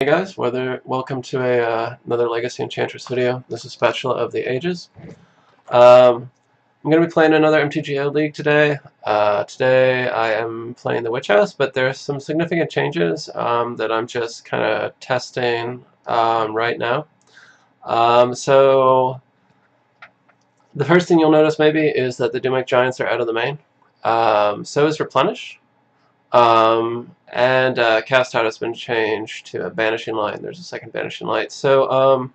Hey guys, welcome to another Legacy Enchantress video. This is Spatula of the Ages. I'm going to be playing another MTGO League today. Today I am playing the Witch House, but there's some significant changes that I'm just kind of testing right now. So the first thing you'll notice maybe is that the Doomwake Giants are out of the main. So is Replenish. And cast out has been changed to a banishing light. There's a second banishing light. So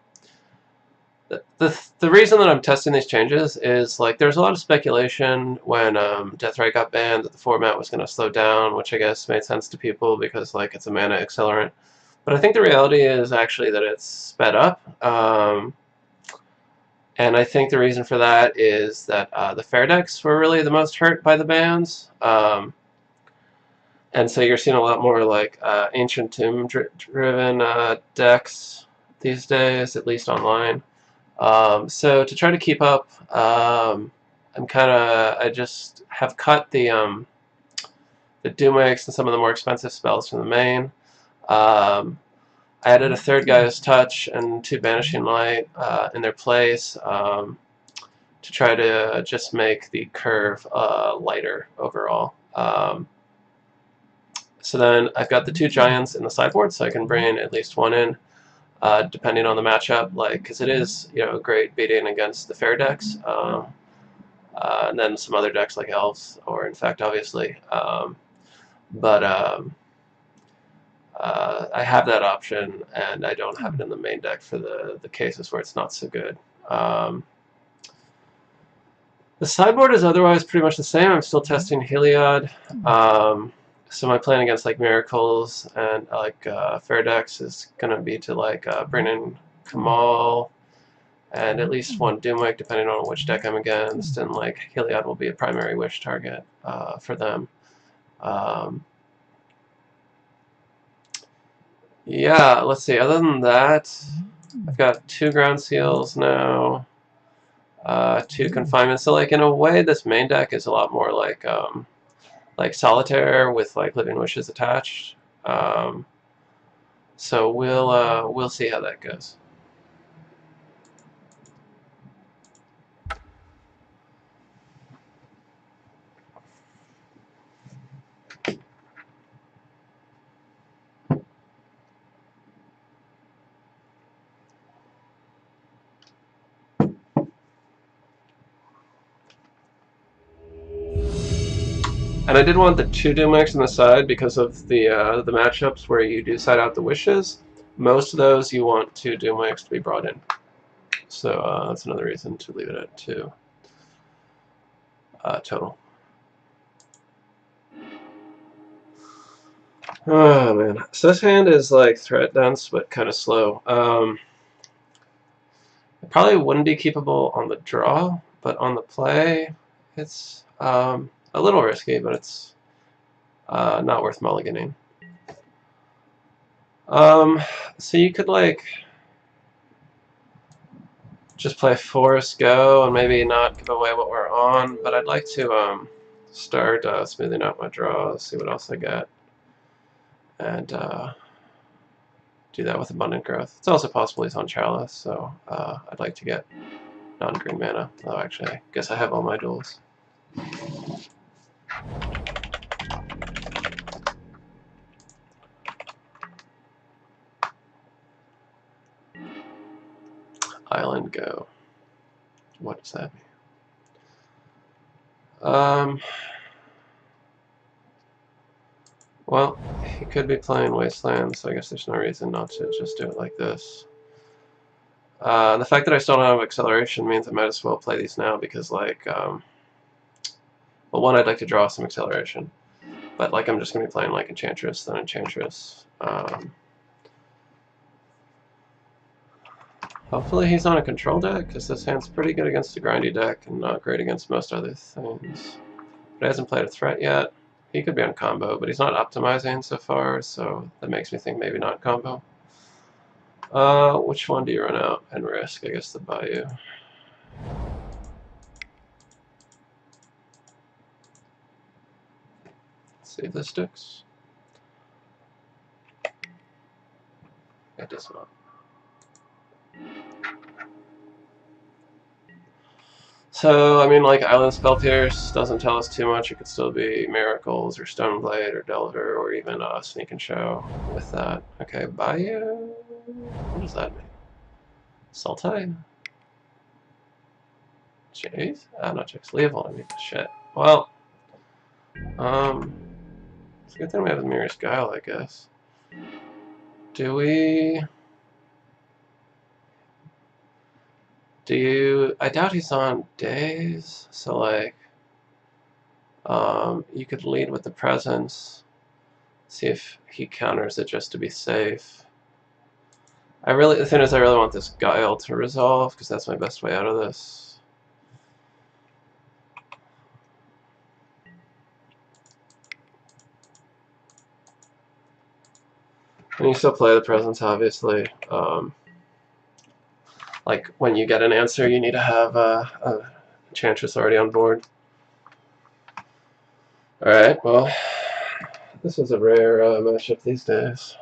the reason that I'm testing these changes is like there's a lot of speculation when Deathray got banned that the format was going to slow down, which I guess made sense to people because like it's a mana accelerant. But I think the reality is actually that it's sped up. And I think the reason for that is that the fair decks were really the most hurt by the bans. And so you're seeing a lot more like Ancient Tomb driven decks these days, at least online. So to try to keep up, I just have cut the Doomwakes and some of the more expensive spells from the main. I added a third Gaia's Touch and 2 Banishing Light in their place to try to just make the curve lighter overall. So then I've got the 2 giants in the sideboard, so I can bring at least one in, depending on the matchup. Like, because it is, great beating against the fair decks, and then some other decks like elves, or Infect, obviously. But I have that option, and I don't have it in the main deck for the cases where it's not so good. The sideboard is otherwise pretty much the same. I'm still testing Heliod. So my plan against like Miracles and like fair decks is gonna be to like bring in Kamal and at least one Doomwake, depending on which deck I'm against, and like Heliod will be a primary wish target for them. Yeah, let's see. Other than that, I've got 2 ground seals now, 2 confinements. So like in a way, this main deck is a lot more like Solitaire with like Living Wishes attached. So we'll see how that goes. And I did want the 2 Doomwakes on the side because of the matchups where you do side out the wishes. Most of those you want 2 Doomwakes to be brought in. So that's another reason to leave it at 2 total. Oh man, so this hand is like threat dense but kind of slow. It probably wouldn't be keepable on the draw, but on the play, it's a little risky, but it's not worth mulliganing. So you could like just play Forest Go and maybe not give away what we're on, but I'd like to start smoothing out my draws, see what else I get, and do that with Abundant Growth. It's also possible he's on Chalice, so I'd like to get non-green mana. Oh, actually, I guess I have all my duels. Island Go. What does that mean? Well, he could be playing Wasteland, so I guess there's no reason not to just do it like this. The fact that I still don't have acceleration means I might as well play these now because, like, well, one, I'd like to draw some acceleration, but, like, I'm just going to be playing, like, Enchantress, then Enchantress. Hopefully he's on a control deck, because this hand's pretty good against a grindy deck and not great against most other things. But he hasn't played a threat yet. He could be on combo, but he's not optimizing so far, so that makes me think maybe not combo. Which one do you run out and risk? I guess the Bayou. Let's see if this sticks. It does not. So, I mean, like, Island Spell Pierce doesn't tell us too much. It could still be Miracles, or Stoneblade, or Delver, or even Sneak and Show with that. Okay, Bayou? What does that mean? Sultai? Jace? Ah, not Jace. Leovold, I mean. Shit. Well, it's a good thing we have the Mirror's Guile, I guess. Do we... Do you... I doubt he's on days, so, like... you could lead with the Presence. See if he counters it just to be safe. The thing is, I really want this Guile to resolve, because that's my best way out of this. And you still play the Presence, obviously. Like, when you get an answer, you need to have a Enchantress already on board. Alright, well, this is a rare matchup these days.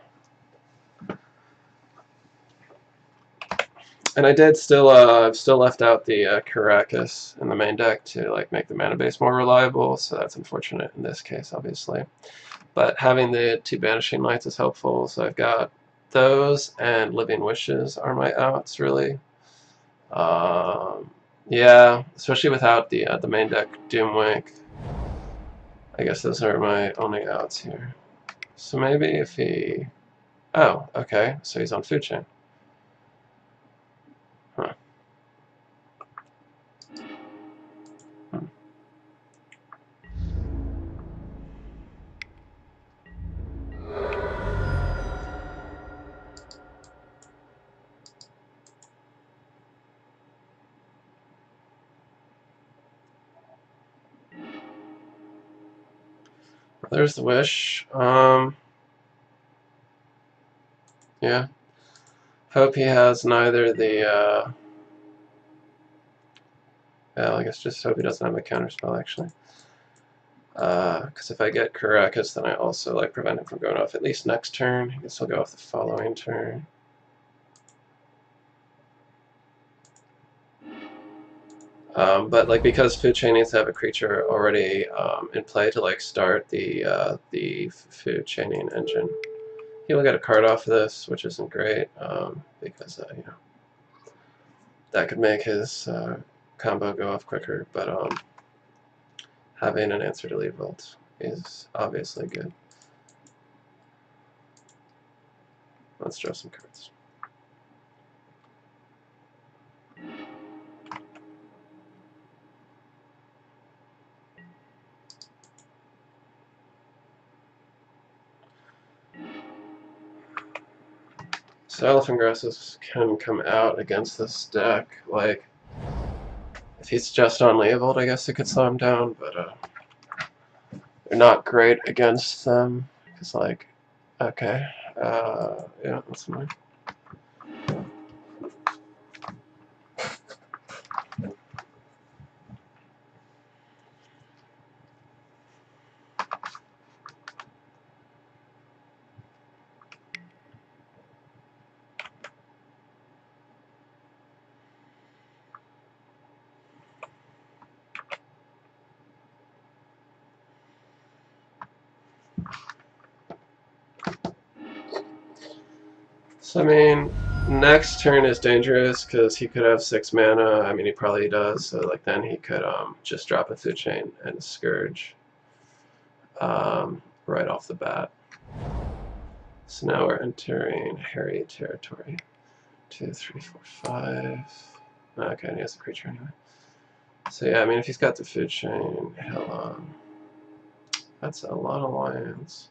And I did still, I've still left out the Karakas in the main deck to like make the mana base more reliable, so that's unfortunate in this case, obviously. But having the 2 Banishing Lights is helpful, so I've got those, and Living Wishes are my outs, really. Yeah, especially without the main deck Doomwink. I guess those are my only outs here. So maybe if he... Oh, okay, so he's on Food Chain. Huh. There's the Wish. Yeah. Hope he has neither the, well, I guess just hope he doesn't have a counterspell, actually. Because if I get Karakas, then I also, like, prevent him from going off at least next turn. He can still go off the following turn. But, like, because Food Chain needs to have a creature already in play to, like, start the Food Chaining engine. He will get a card off of this, which isn't great, because, you know, that could make his combo go off quicker, but having an answer to Leovold is obviously good. Let's draw some cards. So Elephant Grasses can come out against this deck. Like, if he's just on Leovold, I guess it could slow him down, but they're not great against them. Because, like, okay, yeah, that's fine. So, I mean, next turn is dangerous because he could have 6 mana. I mean, he probably does. So, like, then he could just drop a Food Chain and Scourge right off the bat. So now we're entering hairy territory. 2, 3, 4, 5. Okay, and he has a creature anyway. So yeah, I mean, if he's got the Food Chain, he'll that's a lot of lands.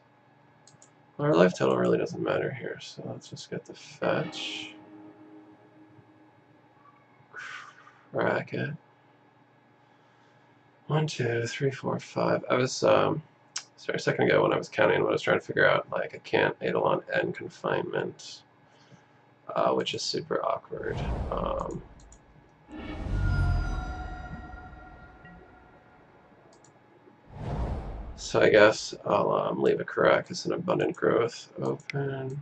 Our life total really doesn't matter here, so let's just get the fetch. Racket. 1, 2, 3, 4, 5. I was sorry, a second ago when I was counting, what I was trying to figure out, like, I can't Eidolon and Confinement, which is super awkward. So I guess I'll leave a Karakas and Abundant Growth open.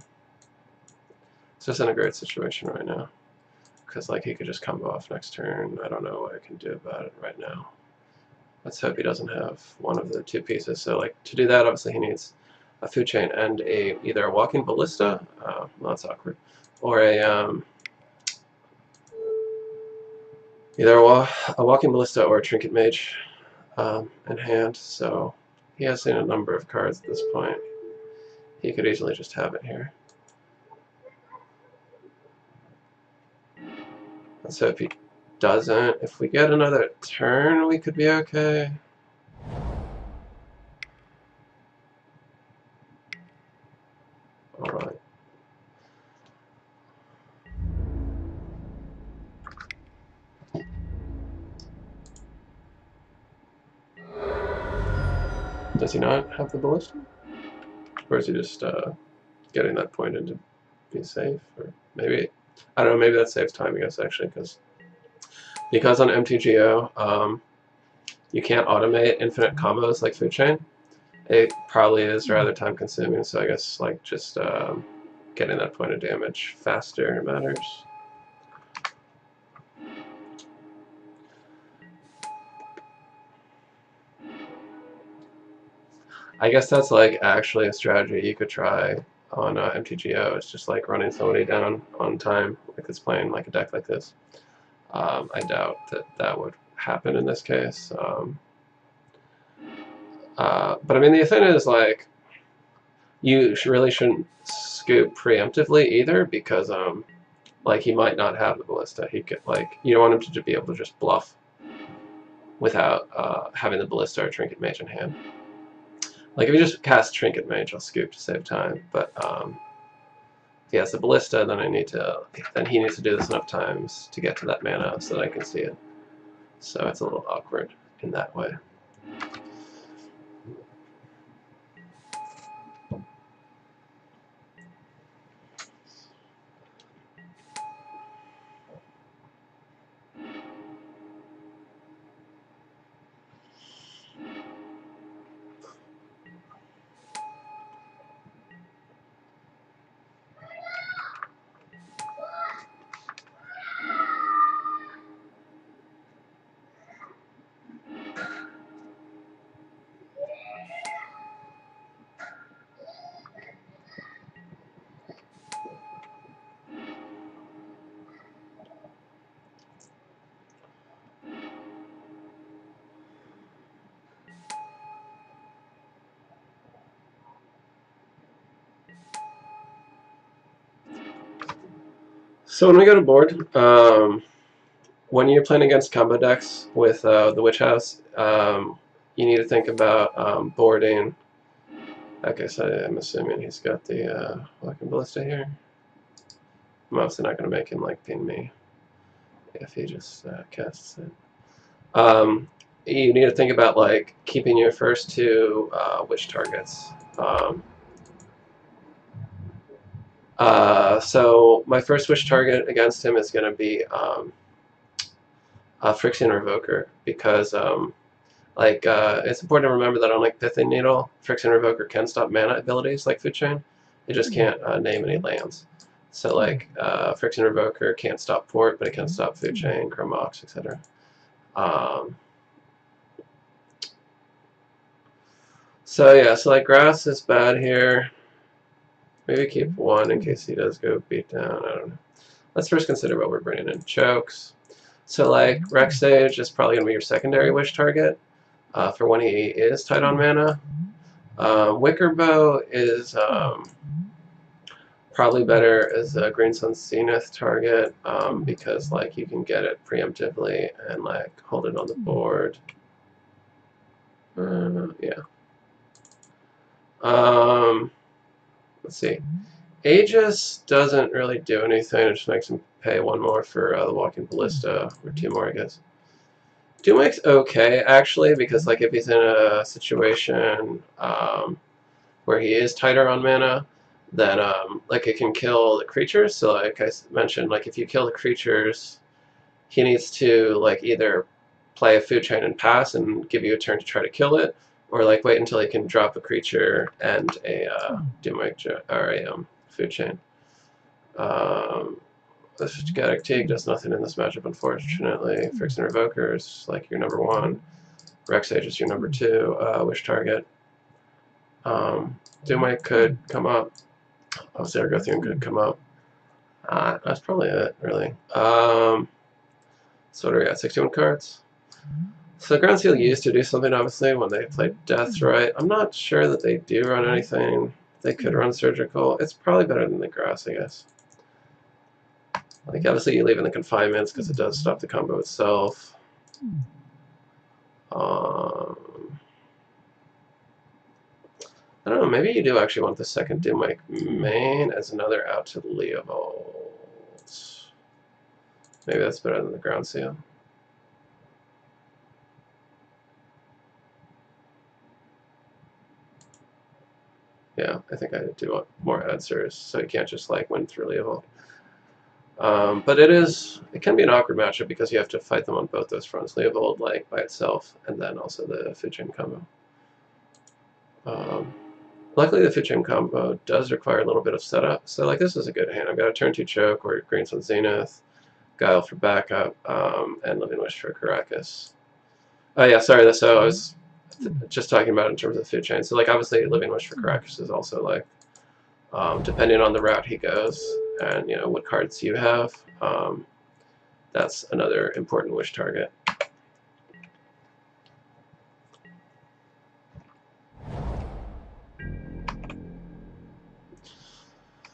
It's just in a great situation right now. Because like he could just combo off next turn. I don't know what I can do about it right now. Let's hope he doesn't have one of the two pieces. So like to do that, obviously he needs a food chain and either a walking ballista, well, that's awkward, or either a walking ballista or a trinket mage in hand. So he has seen a number of cards at this point. He could easily just have it here. Let's hope he doesn't. If we get another turn, we could be okay. Alright. Does he not have the ballista? Or is he just getting that point in to be safe? Or maybe, I don't know, maybe that saves time, I guess, actually, because on MTGO, you can't automate infinite combos like Food Chain. It probably is rather time consuming, so I guess like just getting that point of damage faster matters. I guess that's like actually a strategy you could try on MTGO. It's just like running somebody down on time, like it's playing like a deck like this. I doubt that that would happen in this case. But I mean, the thing is, like, you really shouldn't scoop preemptively either, because like he might not have the ballista. He could, like, you don't want him to be able to just bluff without having the ballista or trinket mage in hand. Like if you just cast trinket mage, I'll scoop to save time. But if he has the ballista, then he needs to do this enough times to get to that mana so that I can see it. So it's a little awkward in that way. So when we go to board, when you're playing against combo decks with the Witch House, you need to think about boarding. Okay, so I'm assuming he's got the walking ballista here. I'm obviously not going to make him like ping me if he just casts it. You need to think about like keeping your first two witch targets. So my first witch target against him is going to be Phyrexian Revoker, because it's important to remember that on like Pithing Needle, Phyrexian Revoker can stop mana abilities like Food Chain. It just can't name any lands. So like Phyrexian Revoker can't stop Port, but it can stop Food Chain, Chrome Mox, etc. So yeah, so like Grass is bad here. Maybe keep one in case he does go beat down. I don't know. Let's first consider what we're bringing in. Chokes. So like Rex Sage is probably going to be your secondary wish target for when he is tight on mana. Wicker Bow is probably better as a Green Sun Zenith target because like you can get it preemptively and like hold it on the board. Yeah. Let's see. Aegis doesn't really do anything. It just makes him pay one more for the Walking Ballista, or two more, I guess. Doomwake's okay, actually, because like if he's in a situation where he is tighter on mana, then like it can kill the creatures. So like I mentioned, like if you kill the creatures, he needs to like either play a Food Chain and pass and give you a turn to try to kill it, or like wait until he can drop a creature and a Doomwake or a Food Chain. The Static Teague does nothing in this matchup, unfortunately. Fixing Revokers, like your number 1. Rex Age is your number 2. Wish target. Doomite could come up. Obviously, Argothian could come up. That's probably it, really. So what do we got? 61 cards? So Ground Seal used to do something, obviously, when they played Death, right? I'm not sure that they do run anything. They could run Surgical. It's probably better than the Grass, I guess. Like, obviously, you leave in the Confinements because it does stop the combo itself. I don't know, maybe you do actually want the second Doomite main as another out to Leovold. Maybe that's better than the Ground Seal. Yeah, I think I do want more answers, so you can't just like win through Leovold. But it can be an awkward matchup because you have to fight them on both those fronts. Leovold like by itself, and then also the Fidgen combo. Luckily, the Fidgen combo does require a little bit of setup, so like this is a good hand. I've got a turn 2 choke or Green Sun Zenith, Guile for backup, and Living-Wish for Caracas. Oh yeah, sorry. So I was just talking about in terms of Fidgen. So like obviously Living-Wish for Caracas is also like depending on the route he goes and what cards you have. That's another important wish target.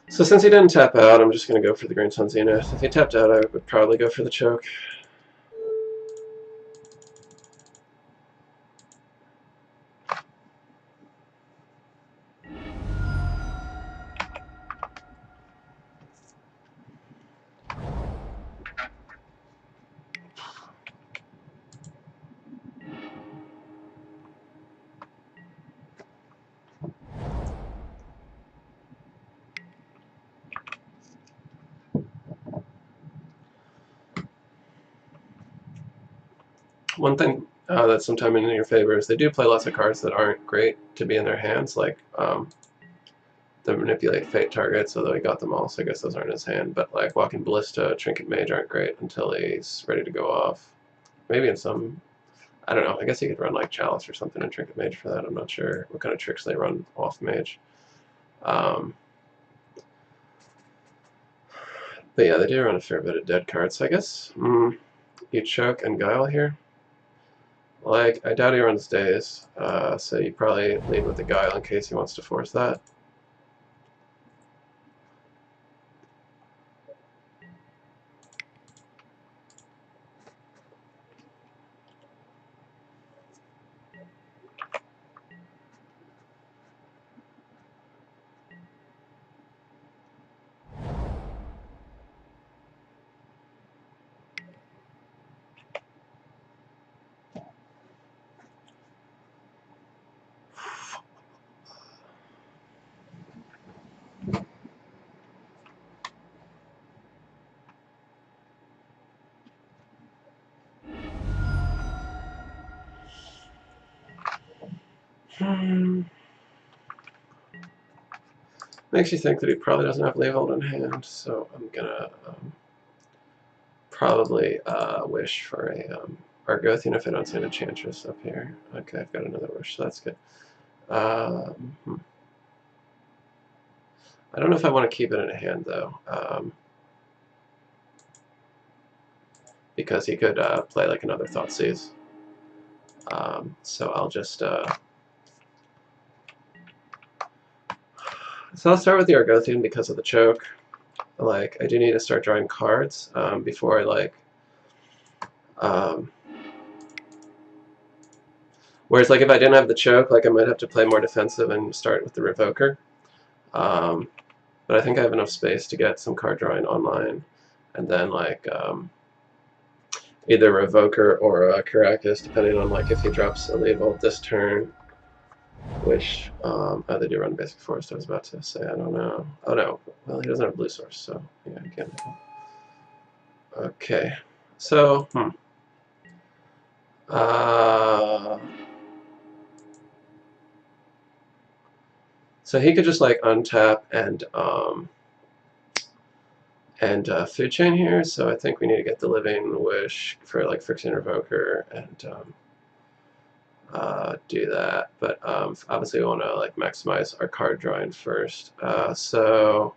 So since he didn't tap out, I'm just going to go for the Green Sun Zenith. If he tapped out, I would probably go for the choke. One thing that's sometimes in your favor is they do play lots of cards that aren't great to be in their hands, like the Manipulate Fate targets, although he got them all, so I guess those aren't in his hand. But like Walking Ballista, Trinket Mage aren't great until he's ready to go off. Maybe in some, I don't know, I guess he could run like Chalice or something in Trinket Mage for that. I'm not sure what kind of tricks they run off Mage. But yeah, they do run a fair bit of dead cards, so I guess you choke and Guile here. Like, I doubt he runs Daze, so you probably lead with the Guile in case he wants to force that. Makes you think that he probably doesn't have Leovold in hand, so I'm gonna probably wish for a Argothian if I don't see an Enchantress up here. Okay, I've got another wish, so that's good. I don't know if I want to keep it in a hand, though, because he could play like another Thoughtseize. So I'll just... So I'll start with the Argothian because of the choke. Like, I do need to start drawing cards before I, like... whereas, like, if I didn't have the choke, like, I might have to play more defensive and start with the Revoker. But I think I have enough space to get some card drawing online. And then, like, either Revoker or Caracas, depending on, like, if he drops a Leovold this turn. Which, they do run Basic Forest, I was about to say, I don't know. Oh no, well, he doesn't have Blue Source, so, yeah, I can't. Okay, so, so he could just, like, untap and, and food chain here, so I think we need to get the Living-Wish for like Friction Revoker and do that. But obviously we want to like maximize our card drawing first. So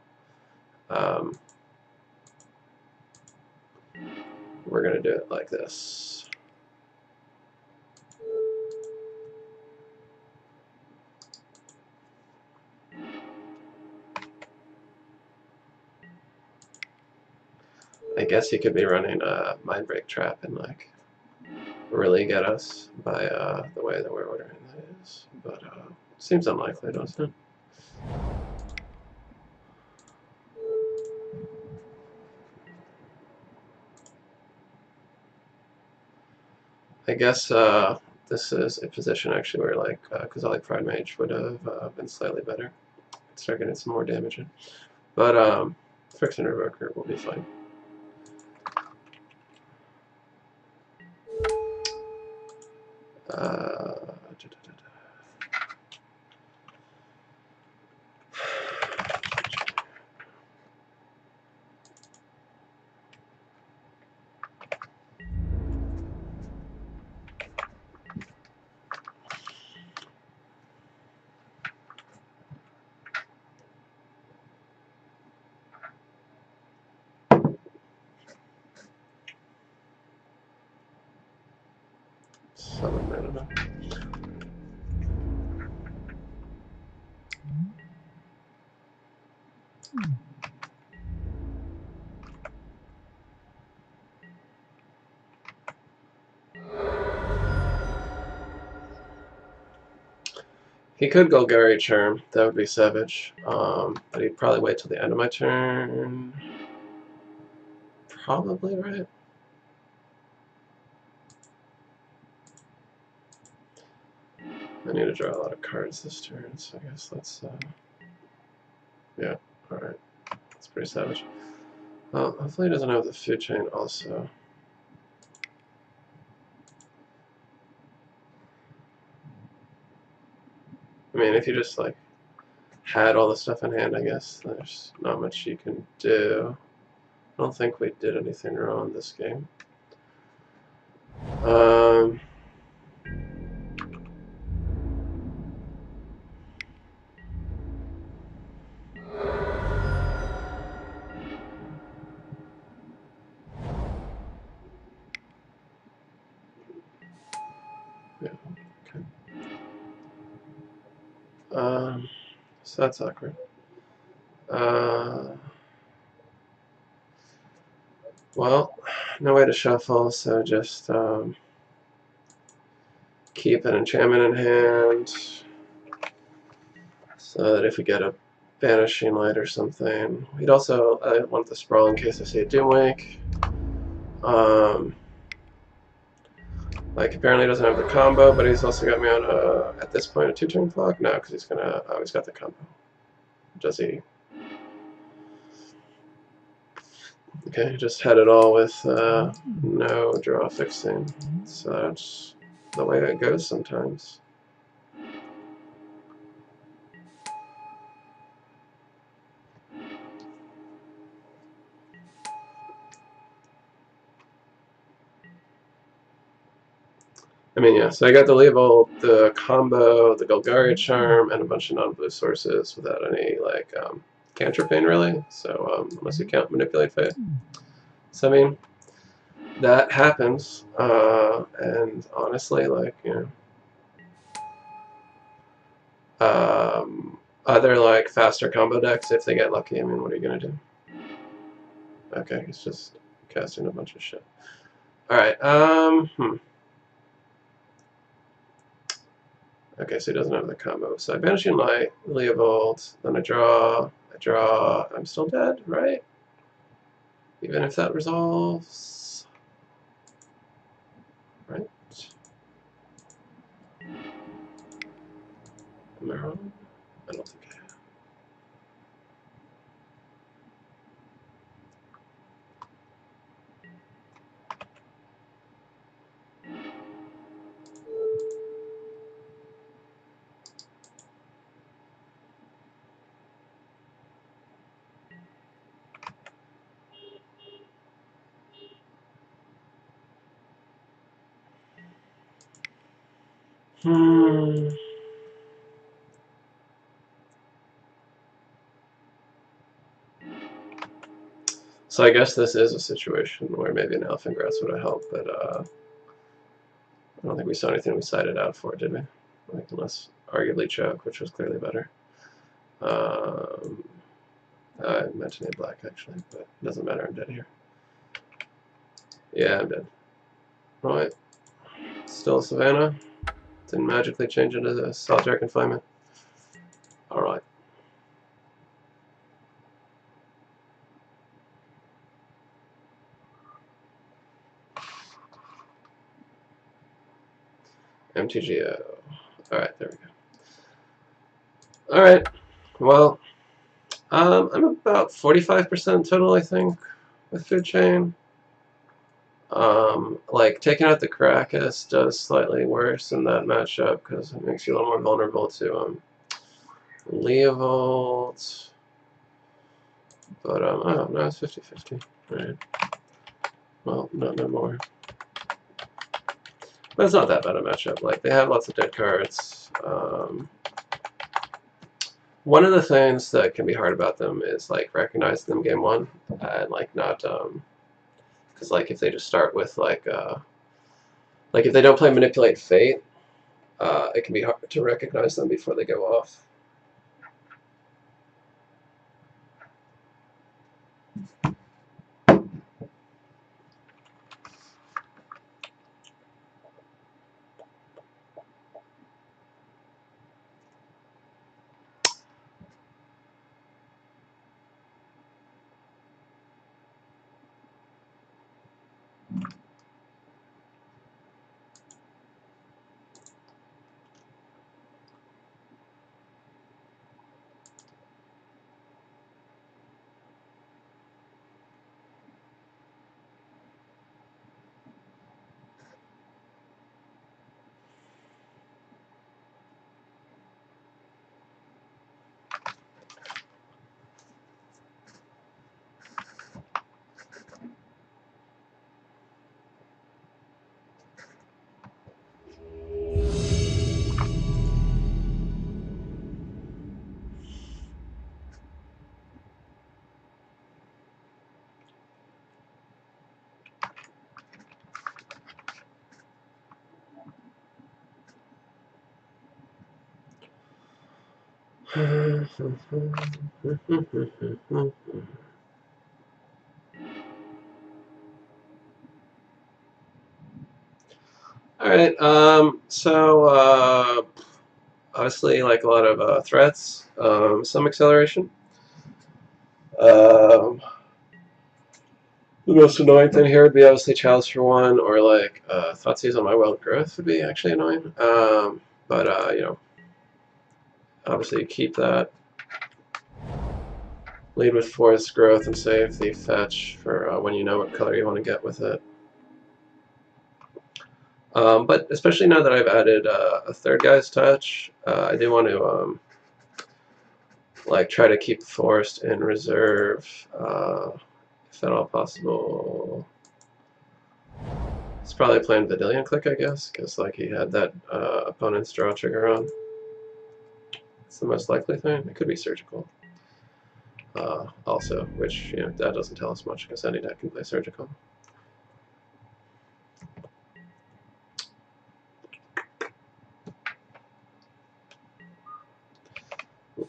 we're gonna do it like this. I guess he could be running a Mind Break Trap and like really get us by the way that we're ordering that is, but seems unlikely, doesn't it? I guess this is a position actually where like Kozali Pride Mage would have been slightly better. Start getting some more damage in, but Friction Revoker will be fine. Summon mana. He could Golgari Charm, that would be savage, but he'd probably wait till the end of my turn. Probably, right? I need to draw a lot of cards this turn, so I guess let's, yeah, alright. That's pretty savage. Well, hopefully he doesn't have the food chain also. I mean, if you just, like, had all the stuff in hand, I guess there's not much you can do. I don't think we did anything wrong this game. Yeah, okay. So that's awkward. Well, no way to shuffle, so just keep an enchantment in hand, so that if we get a Banishing Light or something, we'd also want the Sprawl in case I see a Doomwake. Like apparently he doesn't have the combo, but he's also got me on at this point a 2-turn clock. No, because he's gonna. Oh, he's got the combo. Does he? Okay, just had it all with no draw fixing. So that's the way it goes sometimes. I mean, yeah, so I got the label, the combo, the Golgari Charm, and a bunch of non-blue sources without any, like, cantrip in, really. So, unless you count Manipulate Fate. So, I mean, that happens, and honestly, like, you know, other, like, faster combo decks, if they get lucky, I mean, what are you gonna do? Okay, he's just casting a bunch of shit. Alright, Okay, so he doesn't have the combo. So I Banishing Light, Leovold, then I draw, I'm still dead, right? Even if that resolves. Right? Am I wrong? I don't think I am. So I guess this is a situation where maybe an Elephant Grass would have helped, but I don't think we saw anything we sided out for, did we? Like, unless arguably Choke, which was clearly better. I meant to name black actually, but it doesn't matter. I'm dead here. Yeah, I'm dead. Alright. Still Savannah. Didn't magically change into the solitary confinement. Alright. MTGO. Alright, there we go. Alright. Well, I'm about 45% total, I think, with Food Chain. Like, taking out the Caracas does slightly worse in that matchup because it makes you a little more vulnerable to Leovold. But, oh, no, it's 50-50. Alright. Well, no more. But it's not that bad a matchup. Like, they have lots of dead cards. One of the things that can be hard about them is, like, recognizing them game one and, like, not, because, like, if they just start with, like, if they don't play Manipulate Fate, it can be hard to recognize them before they go off. Alright, so, obviously, like, a lot of threats, some acceleration. The most annoying thing here would be obviously Chalice for one, or like Thoughtseize on my Wild Growth would be actually annoying. But you know, obviously you keep that. Lead with Forest Growth and save the fetch for when you know what color you want to get with it. But especially now that I've added a third guy's touch, I do want to like try to keep Forest in reserve, if at all possible. He's probably playing Vidillion Click, I guess, because like he had that opponent's draw trigger on. It's the most likely thing. It could be Surgical. Also, which, you know, that doesn't tell us much because any deck can play Surgical.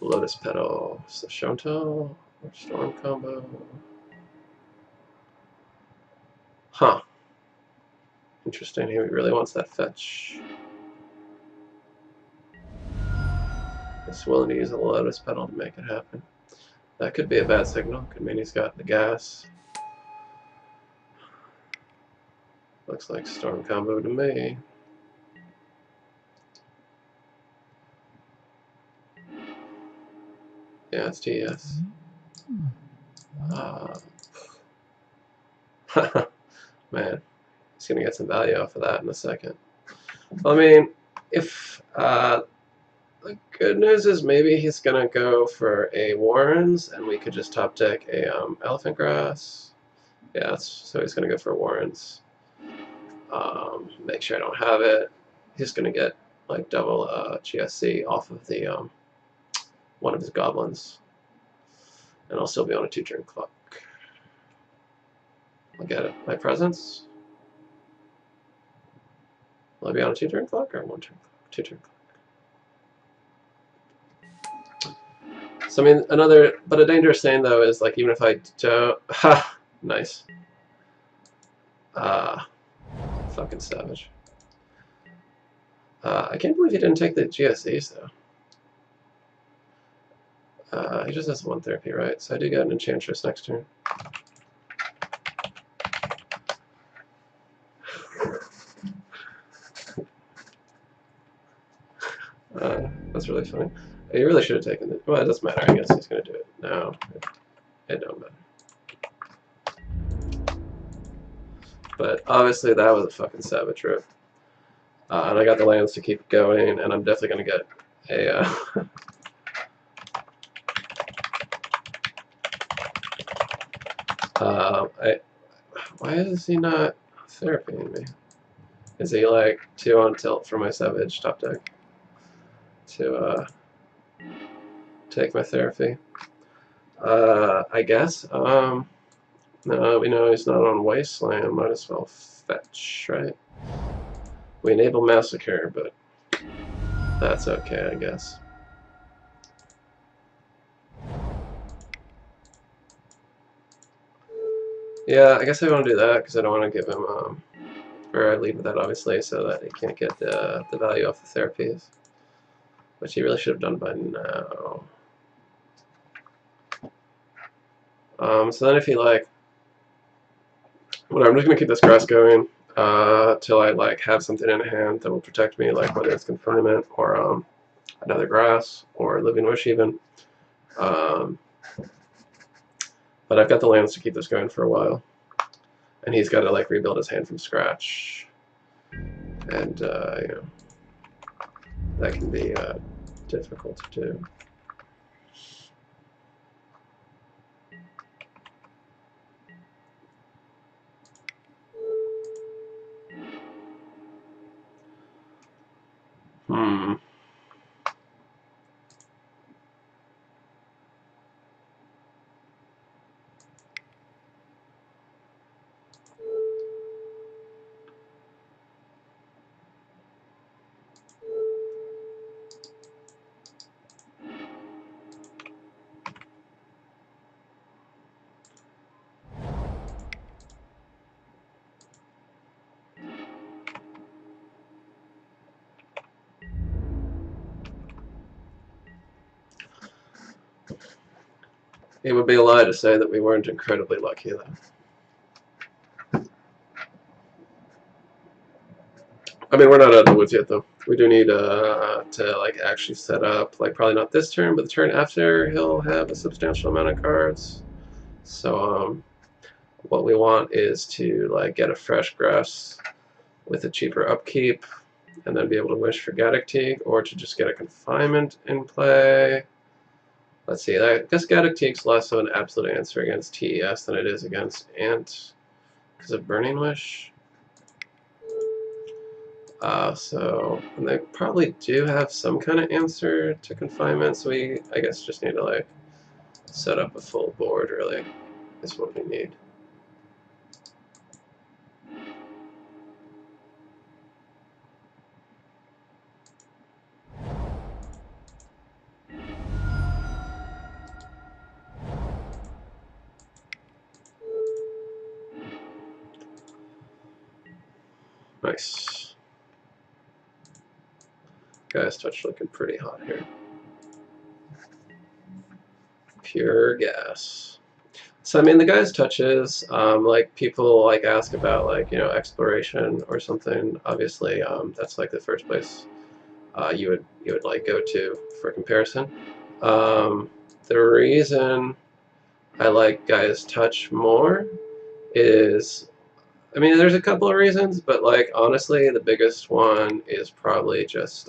Lotus Petal, Sashonto, or Storm combo. Huh. Interesting. He really wants that fetch. He's willing to use a Lotus Petal to make it happen. That could be a bad signal. Could mean he's got the gas. Looks like Storm combo to me. Yeah, it's TS. Man, he's gonna get some value off of that in a second. I mean, if the good news is maybe he's gonna go for a Warrens, and we could just top deck a Elephant Grass. Yeah, so he's gonna go for Warrens. Make sure I don't have it. He's gonna get like double GSC off of the one of his goblins, and I'll still be on a 2-turn clock. I'll get it. My presence. Will I be on a 2-turn clock or a 1-turn clock? 2-turn clock. So I mean, but a dangerous thing though is like even if I don't, ha, nice. Fucking savage. I can't believe he didn't take the GSEs though. He just has 1 therapy, right? So I do get an Enchantress next turn. That's really funny. You really should have taken it. Well, it doesn't matter. I guess he's going to do it. No, it don't matter. But obviously that was a fucking savage rip. And I got the lands to keep going, and I'm definitely going to get a... why is he not therapying me? Is he like 2 on tilt for my Savage top deck to take my therapy? I guess. No, we know he's not on Wasteland. Might as well fetch, right? We enable Massacre, but that's okay, I guess. Yeah, I guess I want to do that because I don't want to give him, or I lead with that obviously, so that he can't get the value off the therapies, which he really should have done by now. So then if he like, whatever, I'm just gonna keep this grass going till I like have something in hand that will protect me, like whether it's confinement or another grass or living wish even. But I've got the lands to keep this going for a while, and he's got to like rebuild his hand from scratch, and you know, that can be difficult to do. It would be a lie to say that we weren't incredibly lucky, though. I mean, we're not out of the woods yet, though. We do need to like actually set up, like probably not this turn, but the turn after he'll have a substantial amount of cards. So what we want is to like get a fresh grass with a cheaper upkeep, and then be able to wish for Gaddock, or to just get a confinement in play. Let's see, I guess Gaddock is less of an absolute answer against TES than it is against Ant because of Burning Wish. So, and they probably do have some kind of answer to confinement, so we, I guess, just need to like set up a full board, really, is what we need. Nice. Guy's touch looking pretty hot here. Pure gas. So I mean, the guy's touches, like people like ask about like, you know, exploration or something. Obviously, that's like the first place you would like go to for comparison. The reason I like guy's touch more is, I mean, there's a couple of reasons, but like honestly, the biggest one is probably just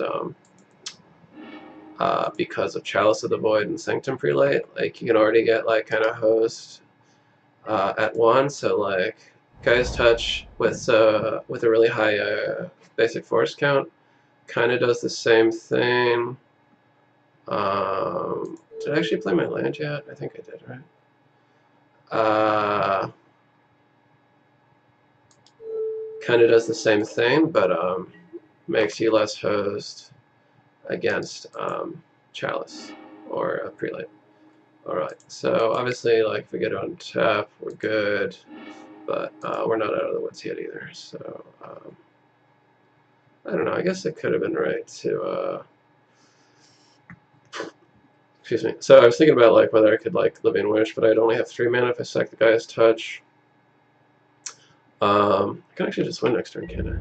because of Chalice of the Void and Sanctum Prelate. Like you can already get like kind of hosed at 1, so like guy's touch with a really high basic force count kind of does the same thing. Did I actually play my land yet? I think I did, right? Kind of does the same thing, but makes you less hosed against Chalice or Prelate. Alright, so obviously, like, if we get on tap, we're good, but we're not out of the woods yet either, so I don't know, I guess it could have been right to excuse me. So I was thinking about like whether I could like Living-Wish, but I'd only have 3 mana if I sack the guy's touch. I can actually just win next turn, can't I?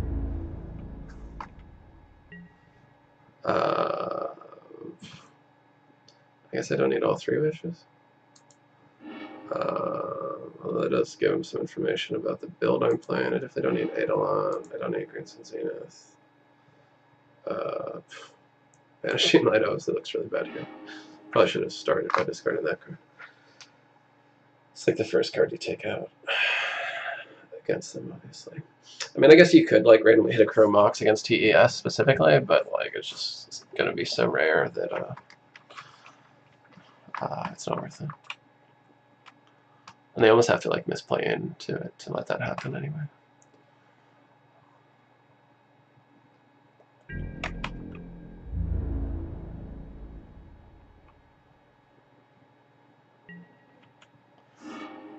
I guess I don't need all 3 wishes. Although it does give him some information about the build I'm playing. I definitely don't need Eidolon. I don't need Greensun Zenith. Vanishing Light obviously looks really bad here. Probably should have started by discarding that card. It's like the first card you take out against them, obviously. I mean, I guess you could like randomly hit a Chrome Mox against TES specifically, but like it's just going to be so rare that it's not worth it. And they almost have to like misplay into it to let that happen anyway.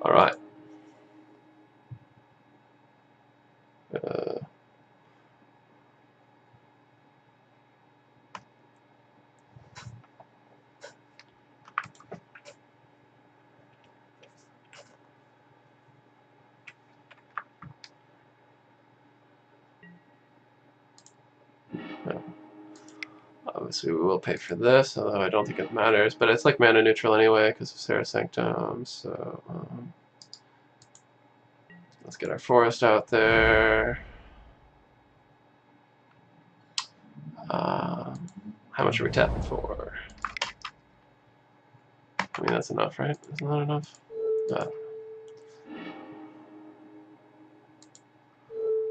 All right. Obviously, we will pay for this, although I don't think it matters. But it's like mana neutral anyway because of Sarah Sanctum. So let's get our forest out there. How much are we tapping for? I mean, that's enough, right? Isn't that enough?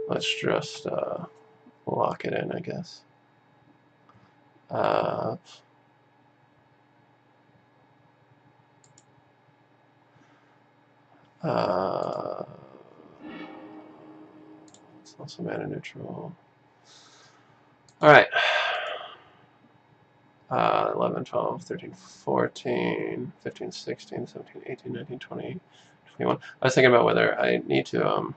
Let's just lock it in, I guess. It's also mana neutral. Alright. 11, 12, 13, 14, 15, 16, 17, 18, 19, 20, 21. I was thinking about whether I need to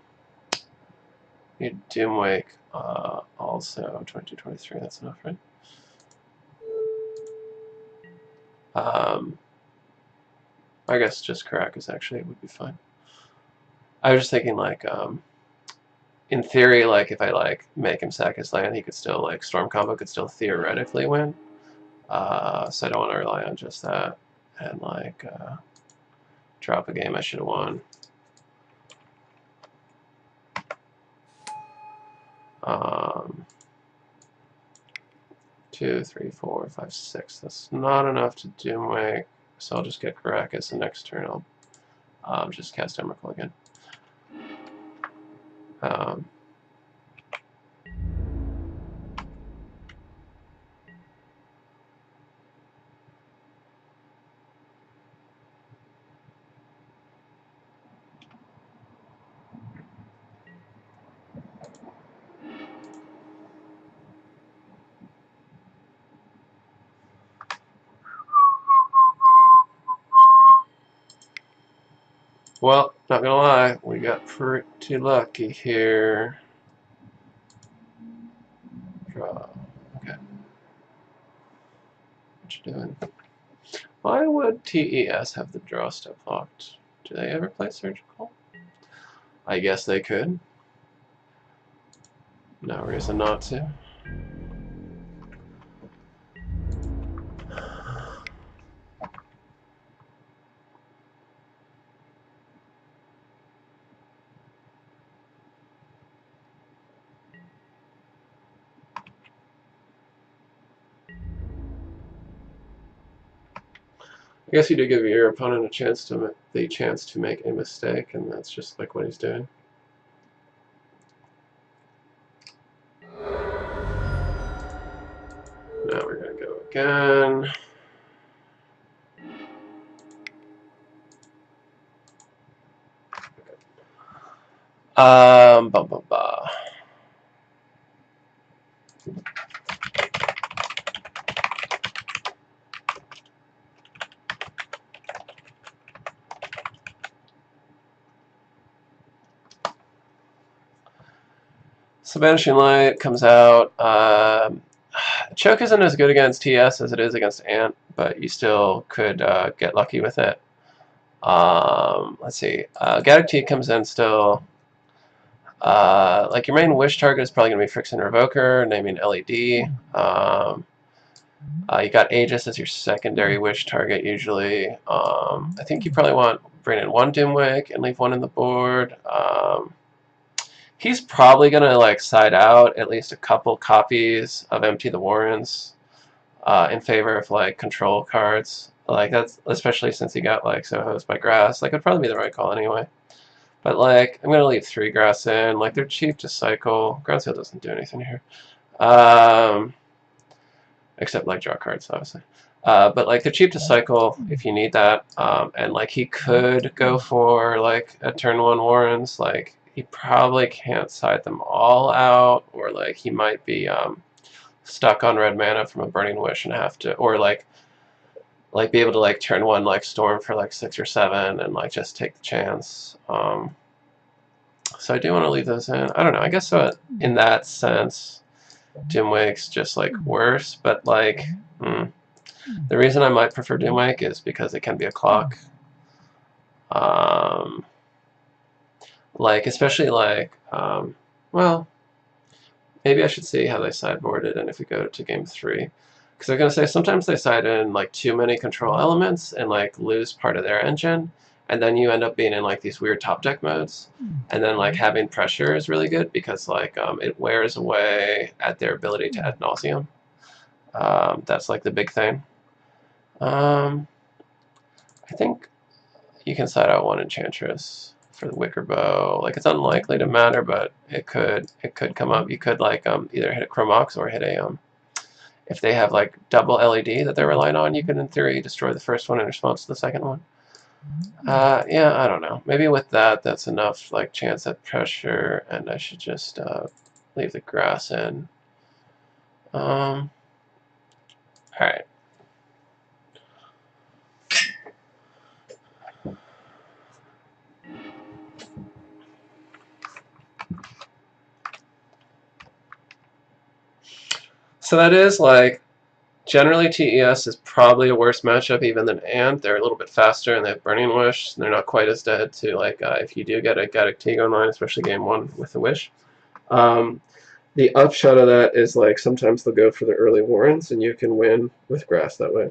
need Doomwake also 22, 23. That's enough, right? I guess just Caracas actually would be fine. I was just thinking like in theory, like if I like make him sack his land, he could still like Storm combo could still theoretically win. So I don't want to rely on just that and like drop a game I should have won. 2, 3, 4, 5, 6. That's not enough to Doomwake, so I'll just get Caracas, and next turn I'll just cast Emrakul again. Well, not gonna lie, we got pretty lucky here. Draw. Okay. What you doing? Why would TES have the draw step locked? Do they ever play Surgical? I guess they could. No reason not to. I guess you do give your opponent a chance to make a mistake, and that's just like what he's doing. again. Bum, bum, bum. So Banishing Light comes out. Choke isn't as good against TS as it is against Ant, but you still could get lucky with it. Let's see. Gaddock T comes in still. Like your main wish target is probably going to be Friction Revoker, naming LED. You got Aegis as your secondary wish target usually. I think you probably want bring in one Dimwake and leave one in the board. He's probably going to like side out at least a couple copies of Empty the Warrens in favor of like control cards. Like that's especially since he got like so hosed by grass. Like it'd probably be the right call anyway. But like I'm gonna leave 3 grass in. Like they're cheap to cycle. Groundsseal doesn't do anything here. Except like draw cards, obviously. But like they're cheap to cycle if you need that. And like he could go for like a turn 1 Warrens. Like he probably can't side them all out, or like he might be stuck on red mana from a Burning Wish and have to, or like be able to like turn 1 like Storm for like 6 or 7 and like just take the chance. So I do want to leave those in. I don't know. I guess so in that sense, Dimwake's just like worse, but like the reason I might prefer Dimwake is because it can be a clock. Like especially like well, maybe I should see how they sideboarded and if we go to game 3. Because I'm going to say sometimes they side in like too many control elements and like lose part of their engine, and then you end up being in like these weird top deck modes, and then like having pressure is really good because like it wears away at their ability to ad nauseum. That's like the big thing. I think you can side out 1 Enchantress for the Wicker Bow. Like it's unlikely to matter, but it could come up. You could like either hit a Chromox or hit a if they have like double LED that they're relying on, you can in theory destroy the first one in response to the second one. Yeah, I don't know. Maybe with that, that's enough like chance at pressure, and I should just leave the grass in. All right. So that is like generally TES is probably a worse matchup even than Ant. They're a little bit faster and they have Burning Wish. And they're not quite as dead to like if you do get a Gaddock T online, especially game 1 with the Wish. The upshot of that is like sometimes they'll go for the early Warrens and you can win with grass that way.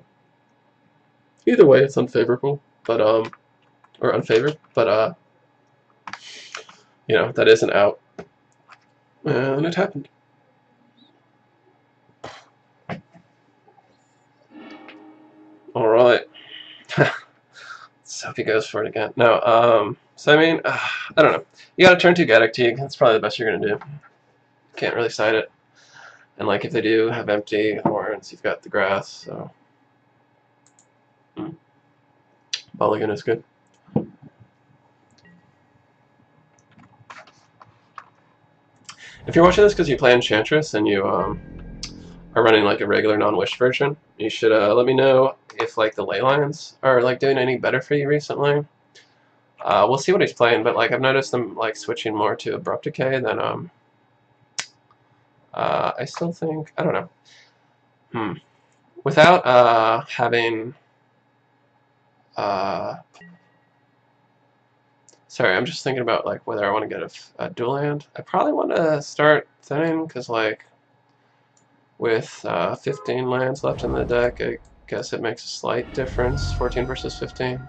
Either way, it's unfavorable, but or unfavored, but you know, that is an out, and it happened. All right. So if he goes for it again. No, so I mean, I don't know. You gotta turn 2 Gaddock T. That's probably the best you're gonna do. Can't really side it. And like if they do have empty Warrens, you've got the grass, so Mulligan is good. If you're watching this because you play Enchantress and you are running like a regular non-wish version, you should let me know if like the ley lines are like doing any better for you recently. We'll see what he's playing, but like I've noticed them like switching more to Abrupt Decay than I still think, I don't know. Without having sorry, I'm just thinking about like whether I want to get a dual land. I probably want to start thinning because like with 15 lands left in the deck, I guess it makes a slight difference, 14 versus 15.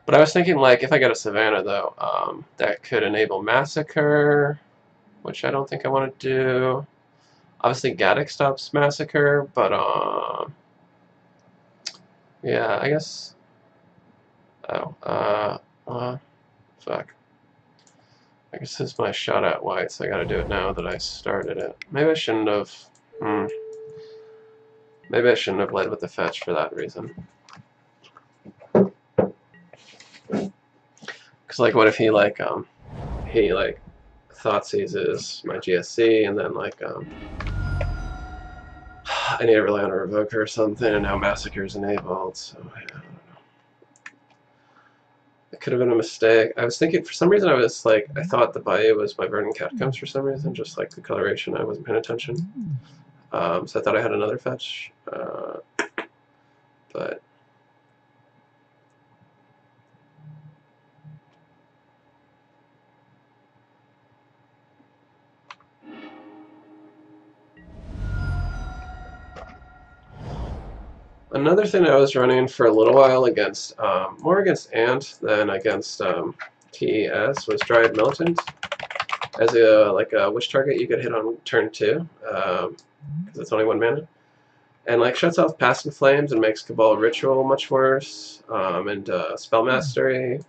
But I was thinking like if I get a Savannah though, that could enable Massacre, which I don't think I want to do. Obviously Gaddock stops Massacre, but yeah, I guess. Fuck. I guess this is my shot at white, so I gotta do it now that I started it. Maybe I shouldn't have. Maybe I shouldn't have led with the fetch for that reason. Because like, what if he like thought seizes my GSC and then like I need to rely on a revoker or something, and now Massacre is enabled. So yeah, I don't know. It could have been a mistake. I was thinking for some reason I thought the Bayou was my Verdant Catacombs for some reason, just like the coloration. I wasn't paying attention. So I thought I had another fetch, but. Another thing I was running for a little while against, more against Ant than against TES, was Dryad Militant. As a wish target you could hit on turn 2, because it's only 1 mana. And like shuts off Past in Flames and makes Cabal Ritual much worse, and Spell Mastery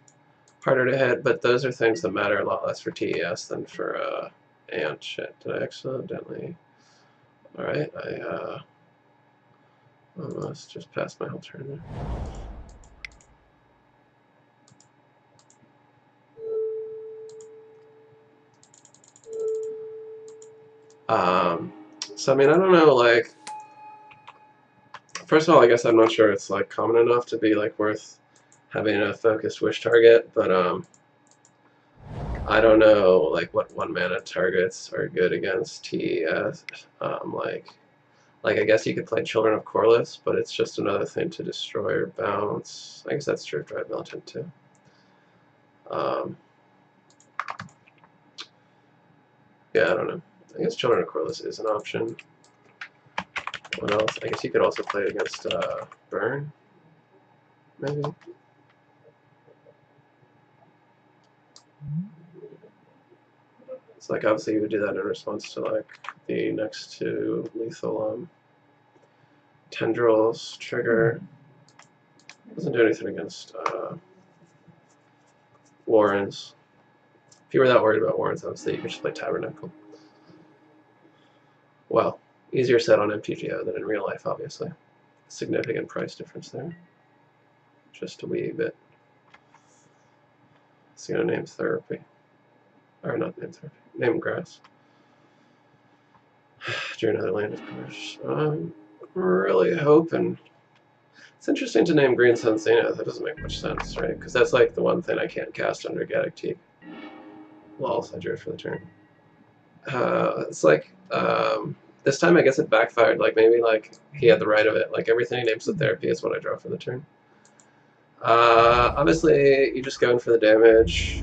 harder to hit, but those are things that matter a lot less for TES than for Ant. Shit, did I accidentally... Alright, I almost just passed my whole turn there. So I mean, I don't know, like, first of all, I guess I'm not sure it's like common enough to be like worth having a focused wish target, but I don't know like what 1 mana targets are good against TES. Like I guess you could play Children of Corliss, but it's just another thing to destroy or bounce. I guess that's true of Dryad Militant too. Yeah, I don't know. I guess Children of Corliss is an option. What else? I guess you could also play it against Burn, maybe. It's like obviously you would do that in response to like the next 2 lethal Tendrils trigger. Doesn't do anything against Warrens. If you were that worried about Warrens, obviously you could just play Tabernacle. Well, easier set on MTGO than in real life, obviously. Significant price difference there. Just a wee bit. It's gonna name Therapy. Or not name Therapy. Name Grass. Drew another land, of course. I'm really hoping. It's interesting to name Green Sun Zenith. That doesn't make much sense, right? Because that's like the one thing I can't cast under Gaddock Teak. Lols, I drew it for the turn. It's like, this time I guess it backfired. Like maybe like he had the right of it. Like everything he names the Therapy is what I draw for the turn. Obviously, you just go in for the damage.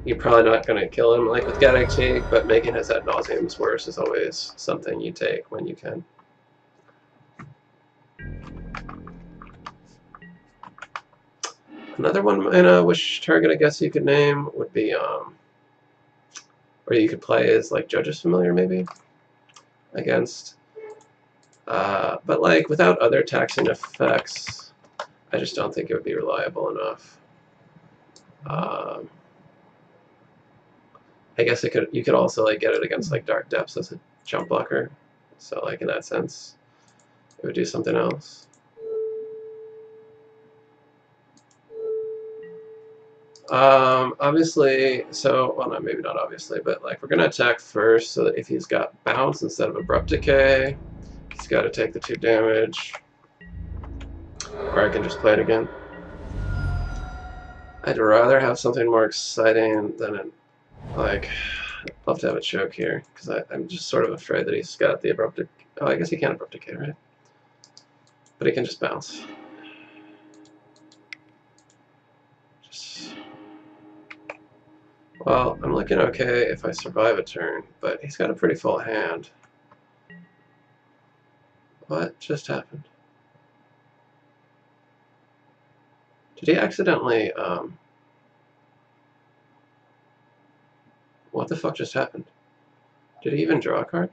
You're probably not going to kill him like with Gaddock Teak, but making his ad nauseams worse is always something you take when you can. Another 1 mana wish target I guess you could name would be, or you could play as like Judge's Familiar maybe against, but like without other taxing effects, I just don't think it would be reliable enough. I guess you could also like get it against like Dark Depths as a jump blocker, so like in that sense, it would do something else. Obviously, so, well, no, maybe not obviously, but like we're gonna attack first so that if he's got bounce instead of abrupt decay, he's got to take the 2 damage, or I can just play it again. I'd rather have something more exciting than it, like, I'd love to have a choke here, because I'm just sort of afraid that he's got the abrupt decay. Oh, I guess he can't abrupt decay, right? But he can just bounce. Well, I'm looking okay if I survive a turn, but he's got a pretty full hand. What just happened? Did he accidentally, what the fuck just happened? Did he even draw a card?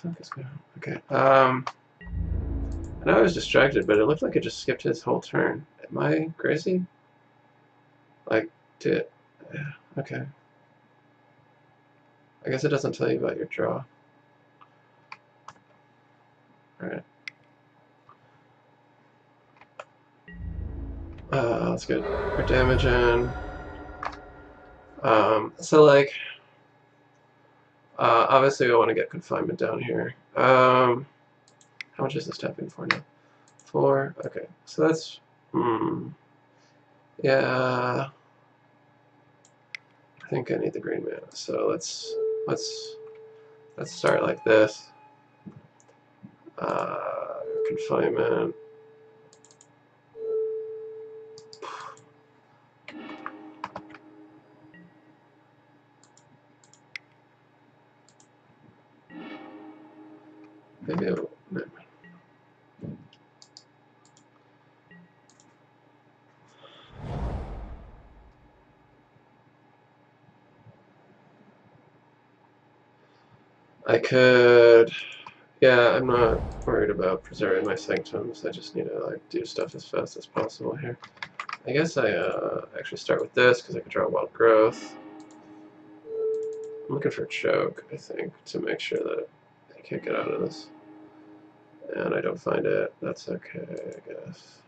fuck is going on? Okay. I know I was distracted, but it looked like it just skipped his whole turn. Am I crazy? Like, did... Yeah, okay. I guess it doesn't tell you about your draw. Alright. That's good. We're damaging. So like, obviously I want to get confinement down here. How much is this tapping for now? 4. Okay, so that's, yeah. I think I need the green mana. So let's start like this. Confinement. Maybe no. I could, yeah, I'm not worried about preserving my sanctums. I just need to like do stuff as fast as possible here. I guess I actually start with this because I could draw Wild Growth. I'm looking for a choke, I think, to make sure that I can't get out of this. And I don't find it. That's okay, I guess.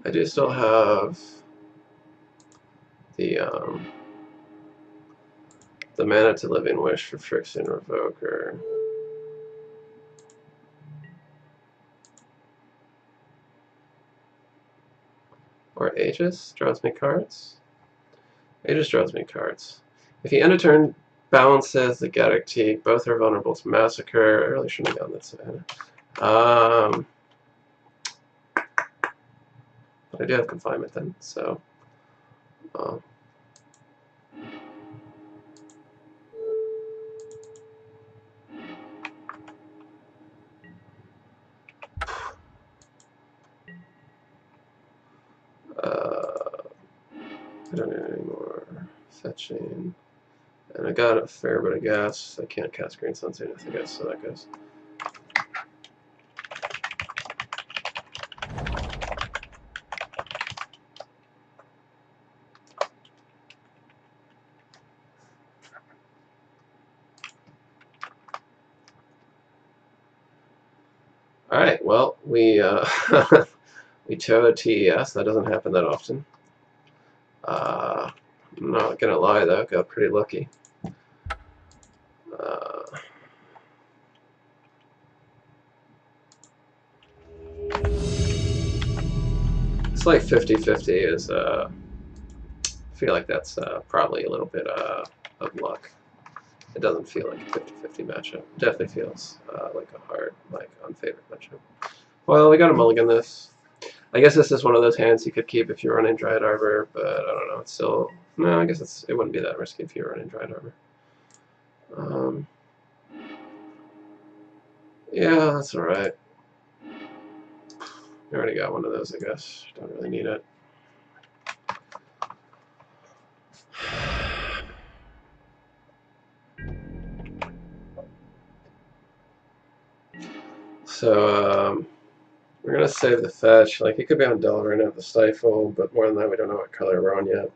I do still have the mana to Living-Wish for Friction Revoker. Or Aegis draws me cards. Aegis draws me cards. If you end a turn, balances the Gaddock. Both are vulnerable to Massacre. I really shouldn't have gone this way. But I do have confinement then, so. I don't need any more fetching. And I got a fair bit of gas. I can't cast Green Sunset, I guess, so that goes. Alright, well, we we chose a TES. That doesn't happen that often. I'm not gonna lie though, got pretty lucky. It's like 50-50 is, I feel like that's probably a little bit of luck. It doesn't feel like a 50-50 matchup. Definitely feels like a hard, like unfavored matchup. Well, we got to mulligan this. I guess this is one of those hands you could keep if you're running Dryad Arbor, but I don't know. It's still no. I guess it wouldn't be that risky if you were running Dryad Arbor. Yeah, that's all right. I already got one of those. I guess don't really need it. So we're gonna save the fetch. Like, it could be on Delver and have the Stifle, but more than that, we don't know what color we're on yet.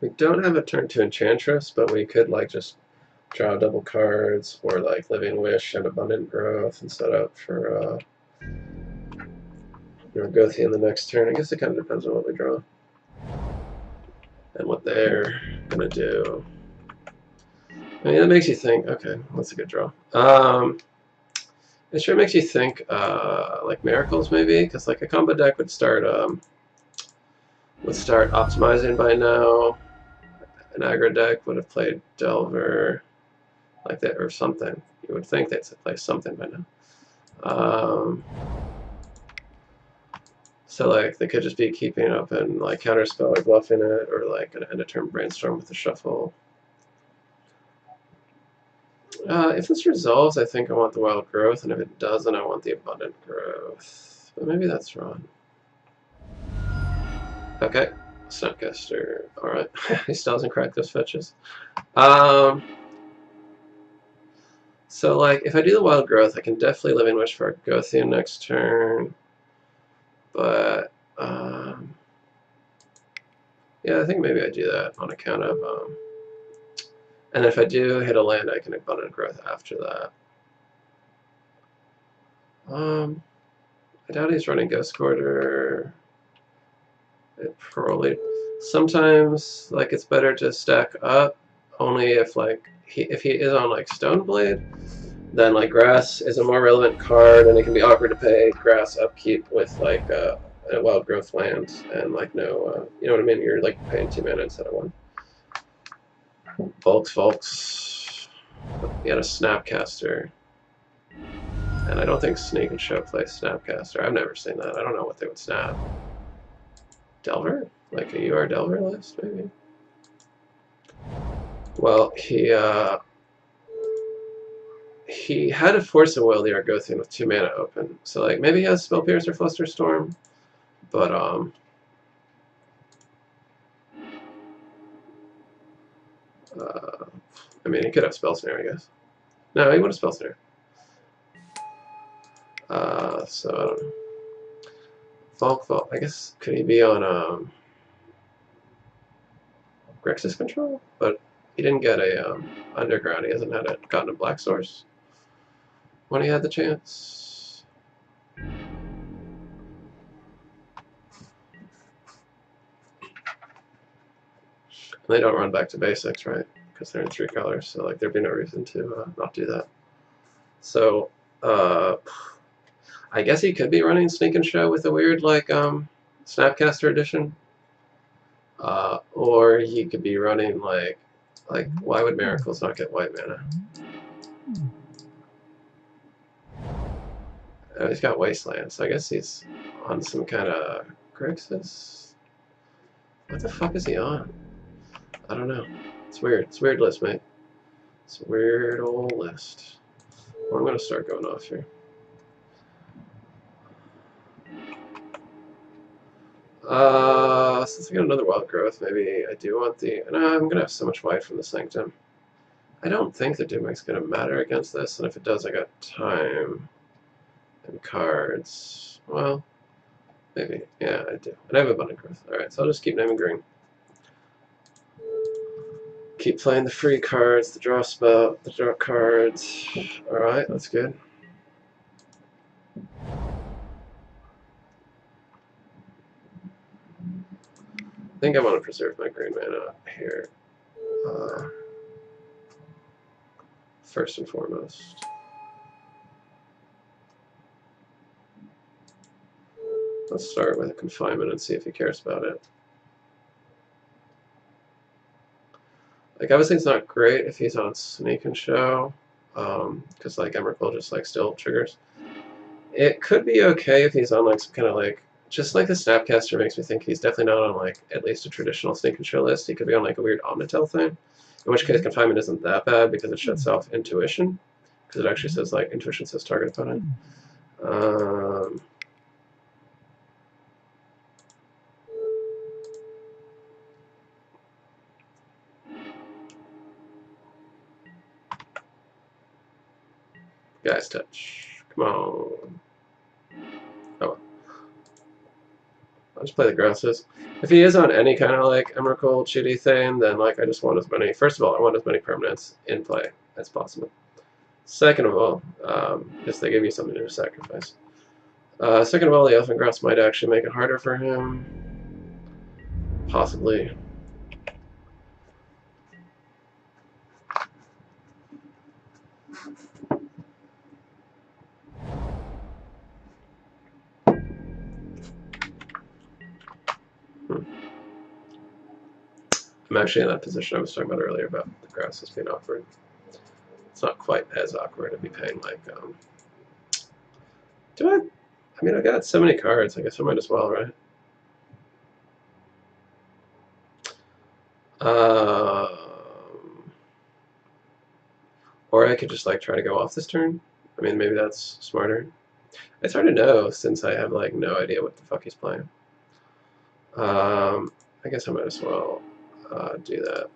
We don't have a turn 2 Enchantress, but we could like just draw double cards or like Living-Wish and Abundant Growth and set up for Nargothi in the next turn. I guess it kind of depends on what we draw and what they're gonna do. I mean, that makes you think. Okay, that's a good draw. It sure makes you think like Miracles maybe, because like a combo deck would start optimizing by now. An aggro deck would have played Delver, like that, or something. You would think they'd play something by now. So like they could just be keeping up and like counterspell or bluffing it, or like an end of turn brainstorm with the shuffle. If this resolves, I think I want the Wild Growth, and if it doesn't, I want the Abundant Growth. but maybe that's wrong. Okay, Snapcaster. Alright, he still hasn't cracked those fetches. So, like, if I do the Wild Growth, I can definitely Living-Wish for a Gothian next turn. But, yeah, I think maybe I do that on account of, and if I do hit a land, I can Abundant Growth after that. I doubt he's running Ghost Quarter. It probably... Sometimes, like, it's better to stack up, only if, like, if he is on, like, Stoneblade, then, like, Grass is a more relevant card, and it can be awkward to pay Grass upkeep with, like, a Wild Growth land, and, like, no, you know what I mean? You're, like, paying 2 mana instead of 1. Volks. He had a Snapcaster. And I don't think Sneak and Show plays Snapcaster. I've never seen that. I don't know what they would snap. Delver? Like a UR Delver list, maybe? Well, he had a Force of Will the Argothian with 2 mana open. So, like, maybe he has Spell Piercer, Flusterstorm. But, I mean, he could have Spell Snare, I guess. No, he would have Spell Snare. So, I don't know. Volk. I guess, could he be on, Grixis Control? But he didn't get a, Underground. He hasn't gotten a Black Source when he had the chance. They don't run back to basics, right? Because they're in 3 colors, so like there'd be no reason to not do that. So, I guess he could be running Sneak and Show with a weird like Snapcaster edition, or he could be running like why would Miracles not get white mana? Oh, he's got Wasteland, so I guess he's on some kind of Grixis. What the fuck is he on? I don't know. It's weird. It's a weird list, mate. It's a weird old list. Well, I'm going to start going off here. Since I got another Wild Growth, maybe I do want the... No, I'm going to have so much white from the Sanctum. I don't think the Doomwing's going to matter against this, and if it does, I got time and cards. Well, maybe. Yeah, I do. And I have Abundant Growth. Alright, so I'll just keep naming green. Keep playing the free cards, the draw spell, the draw cards. Alright, that's good. I think I want to preserve my green mana here. First and foremost. Let's start with a confinement and see if he cares about it. Like, obviously it's not great if he's on Sneak and Show, because like Emrakul just like still triggers. It could be okay if he's on like some kind of like, just like the Snapcaster makes me think he's definitely not on like at least a traditional Sneak and Show list. He could be on like a weird Omnitel thing, in which case confinement isn't that bad because it shuts off intuition, because it actually says like intuition says target opponent. Guy's touch. Come on. Oh. I'll just play the grasses. If he is on any kind of like Emrakul shitty thing, then like I just want as many. First of all, I want as many permanents in play as possible. Second of all, just they give you something to sacrifice. Second of all, the Elfin Grass might actually make it harder for him. Possibly. I'm actually in that position I was talking about earlier about the grasses being awkward. It's not quite as awkward to be paying like, I mean, I got so many cards, I guess I might as well, right? Or I could just like try to go off this turn. I mean, maybe that's smarter. It's hard to know since I have like no idea what the fuck he's playing. I guess I might as well do that.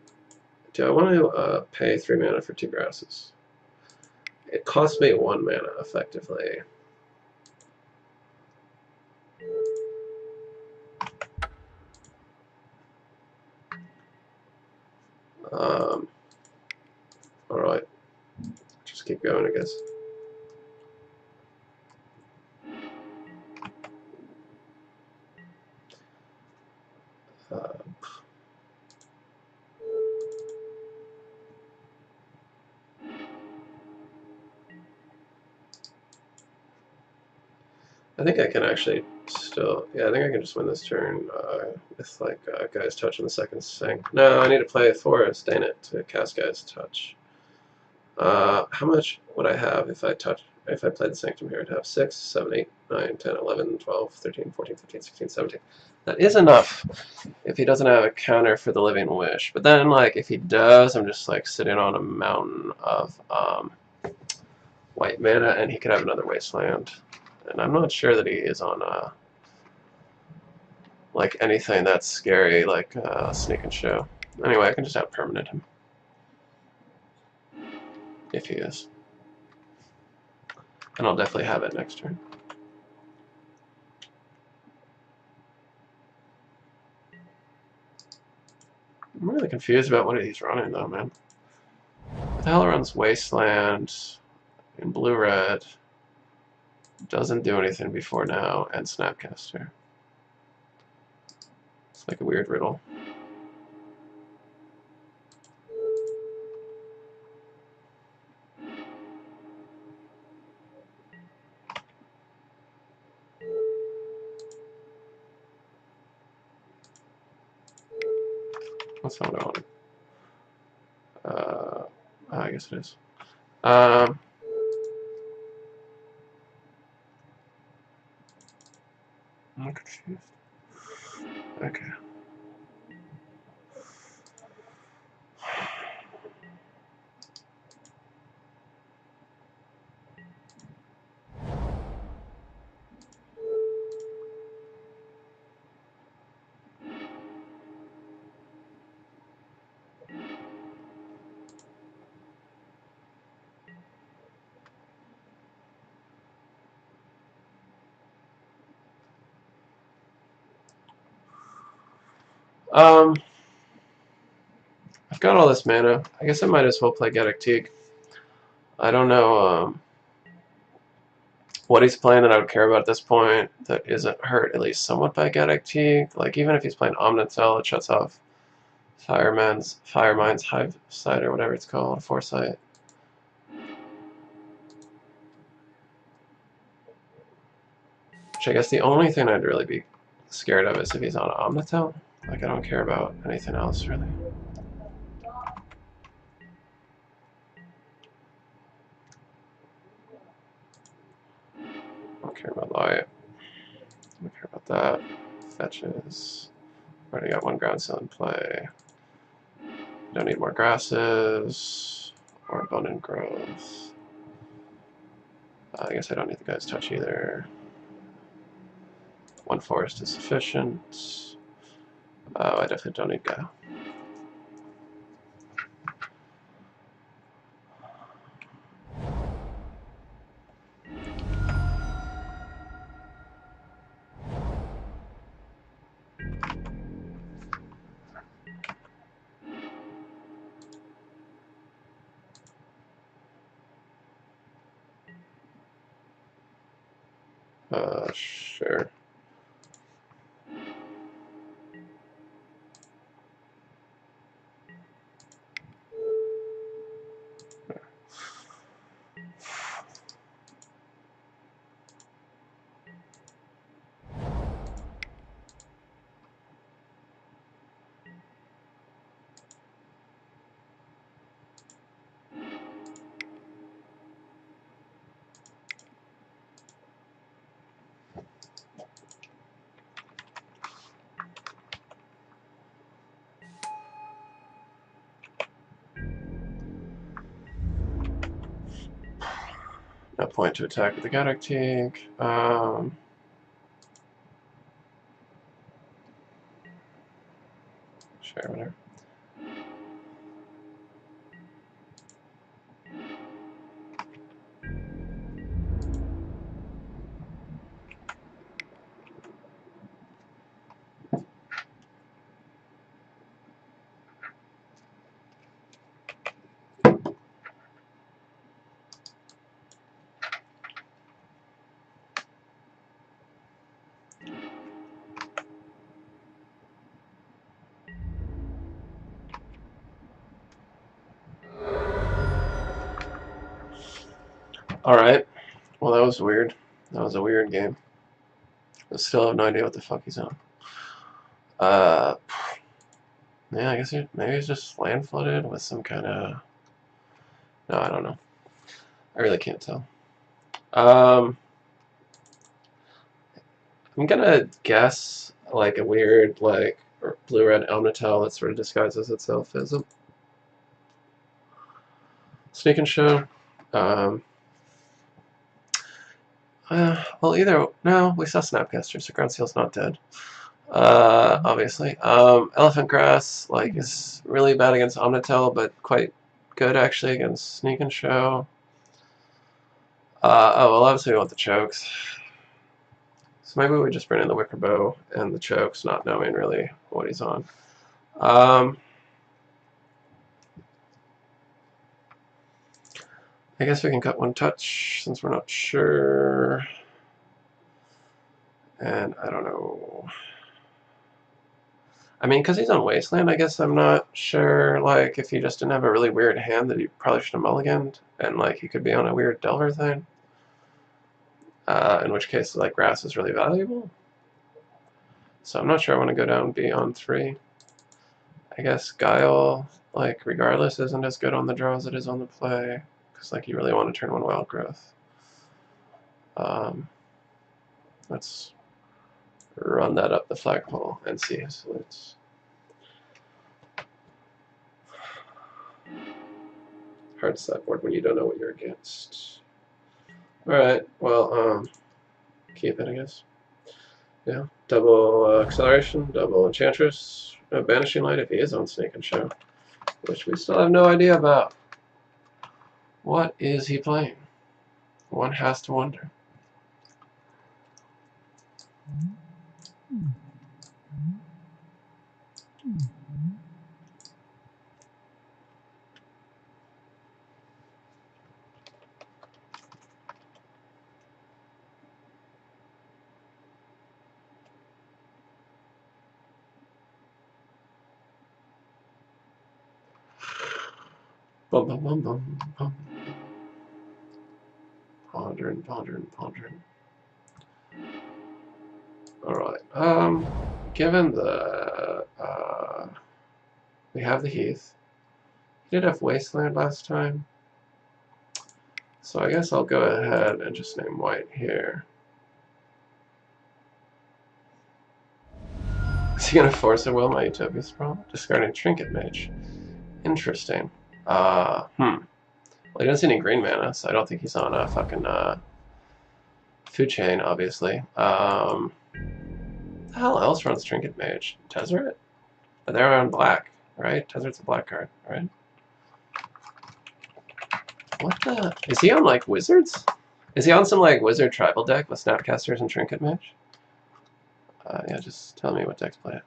Do I want to pay 3 mana for 2 grasses? It costs me 1 mana effectively. Alright. Just keep going, I guess. I think I can actually still, yeah, I think I can just win this turn with like Guy's Touch in the second sink. No, I need to play a forest, ain't it, to cast Guy's Touch. How much would I have if I played the Sanctum here? I'd have 6, 7, 8, 9, 10, 11, 12, 13, 14, 15, 16, 17. That is enough if he doesn't have a counter for the Living Wish. But then, like, if he does, I'm just like sitting on a mountain of white mana, and he could have another Wasteland. And I'm not sure that he is on like anything that's scary, like Sneak and Show. Anyway, I can just out-permanent him if he is, and I'll definitely have it next turn. I'm really confused about what he's running though, man. What the hell runs Wasteland in blue-red? Doesn't do anything before now, and Snapcaster. It's like a weird riddle. What's not on? I guess it is. I'm confused. Okay. I've got all this mana. I guess I might as well play Gaddock Teeg. I don't know what he's playing that I would care about at this point that isn't hurt at least somewhat by Gaddock Teeg. Like, even if he's playing Omnitel, it shuts off Firemind's Hive Sight or whatever it's called, Foresight. Which I guess the only thing I'd really be scared of is if he's on Omnitel. Like, I don't care about anything else, really. I don't care about light. I don't care about that. Fetches. Already got 1 ground seal in play. Don't need more grasses or abundant growth. I guess I don't need the Guy's Touch either. 1 forest is sufficient. I definitely don't need Gaia. Sure. No point to attack with the Gaddock. Sure, whatever. Alright. Well, that was weird. That was a weird game. I still have no idea what the fuck he's on. Yeah, I guess maybe he's just land flooded with some kind of... No, I don't know. I really can't tell. I'm gonna guess like a weird like blue-red Elnatel that sort of disguises itself as a Sneak and Show. Well, either no, we saw Snapcaster, so Groundseal's not dead. Obviously. Elephant Grass like is really bad against Omnitel, but quite good actually against Sneak and Show. Oh well, obviously we want the chokes. So maybe we just bring in the Wicker Bow and the chokes, not knowing really what he's on. I guess we can cut one touch since we're not sure. And I don't know. I mean, because he's on Wasteland, I guess I'm not sure, like, if he just didn't have a really weird hand that he probably should have mulliganed, and, like, he could be on a weird Delver thing. In which case, like, Grass is really valuable. So I'm not sure I want to go down beyond 3. I guess Guile, like, regardless, isn't as good on the draw as it is on the play, because, like, you really want to turn 1 Wild Growth. Let's run that up the flagpole and see his salutes. Hard sideboard when you don't know what you're against. Alright, well, keep it, I guess. Yeah, double acceleration, double Enchantress, Banishing Light if he is on Snake and Show, which we still have no idea about. What is he playing? One has to wonder. Bum bum bum bum bum. Pondering, pondering, pondering. Alright, given the, we have the Heath. He did have Wasteland last time. So I guess I'll go ahead and just name white here. Is he gonna force a Will my Utopia's Sprawl? Discarding Trinket Mage. Interesting. Well, he doesn't see any green mana, so I don't think he's on a fucking, food chain, obviously. The hell else runs Trinket Mage? Tezzeret? But they're on black, right? Tezzeret's a black card, right? What the? Is he on, like, Wizards? Is he on some, like, Wizard tribal deck with Snapcasters and Trinket Mage? Yeah, just tell me what decks play it.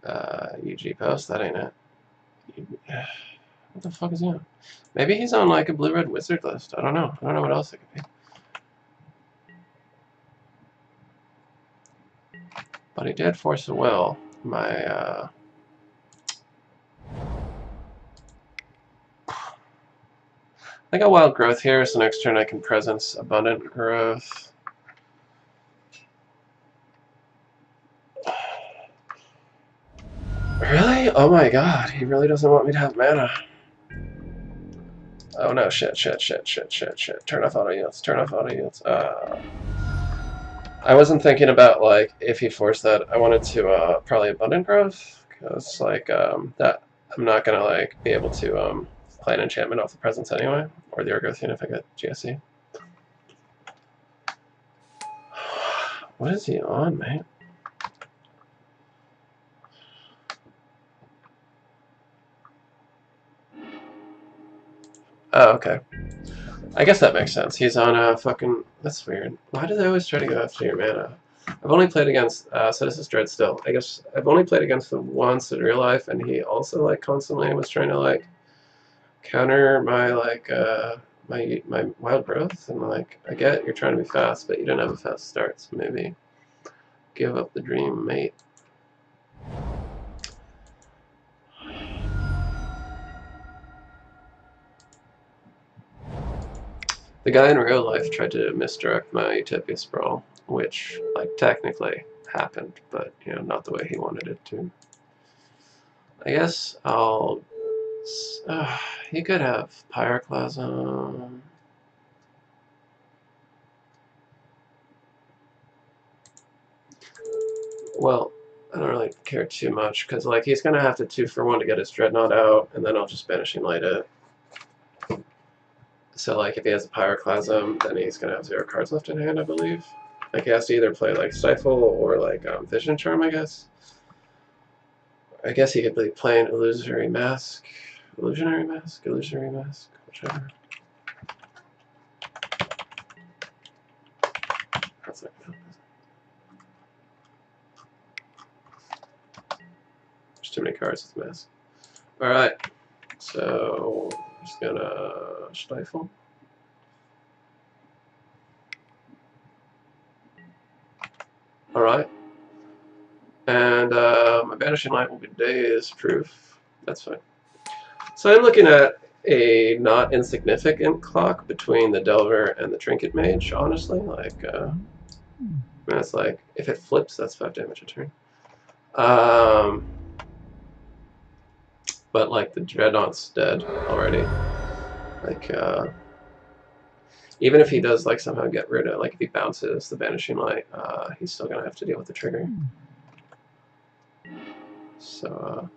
UG Post, that ain't it. What the fuck is he on? Maybe he's on, like, a blue-red Wizard list. I don't know. I don't know what else it could be. But he did force a Will. My, I got Wild Growth here, so next turn I can Presence Abundant Growth. Really? Oh my god, he really doesn't want me to have mana. Oh no, shit. Turn off auto yields, turn off auto yields. I wasn't thinking about, like, if he forced that, I wanted to, probably Abundant Growth, because, like, that, I'm not gonna, like, be able to, play an enchantment off the presence anyway, or the Argothian if I get GSE. What is he on, man? Oh, okay. I guess that makes sense. He's on a fucking... That's weird. Why do they always try to go after your mana? I've only played against... so this is Dreadstill. I guess I've only played against him once in real life, and he also, like, constantly was trying to, like, counter my, like, my wild growth. And, like, I get you're trying to be fast, but you don't have a fast start, so maybe give up the dream, mate. The guy in real life tried to misdirect my Utopia Sprawl, which, like, technically happened, but, you know, not the way he wanted it to. I guess I'll... he could have Pyroclasm. Well, I don't really care too much, because, like, he's going to have to 2-for-1 to get his Dreadnought out, and then I'll just Banishing Light it. So, like, if he has a Pyroclasm, then he's going to have 0 cards left in hand, I believe. Like, he has to either play, like, Stifle or, like, Vision Charm, I guess. I guess he could be playing Illusionary Mask, whichever. That's like, there's too many cards with Mask. Alright, so I'm just gonna Stifle. Alright. And my Banishing Light will be Daze Proof. That's fine. So I'm looking at a not insignificant clock between the Delver and the Trinket Mage, honestly. Like, it's like, if it flips, that's 5 damage a turn. But, like, the Dreadnought's dead already. Like, even if he does, like, somehow get rid of, like, if he bounces the Banishing Light, he's still gonna have to deal with the trigger. So,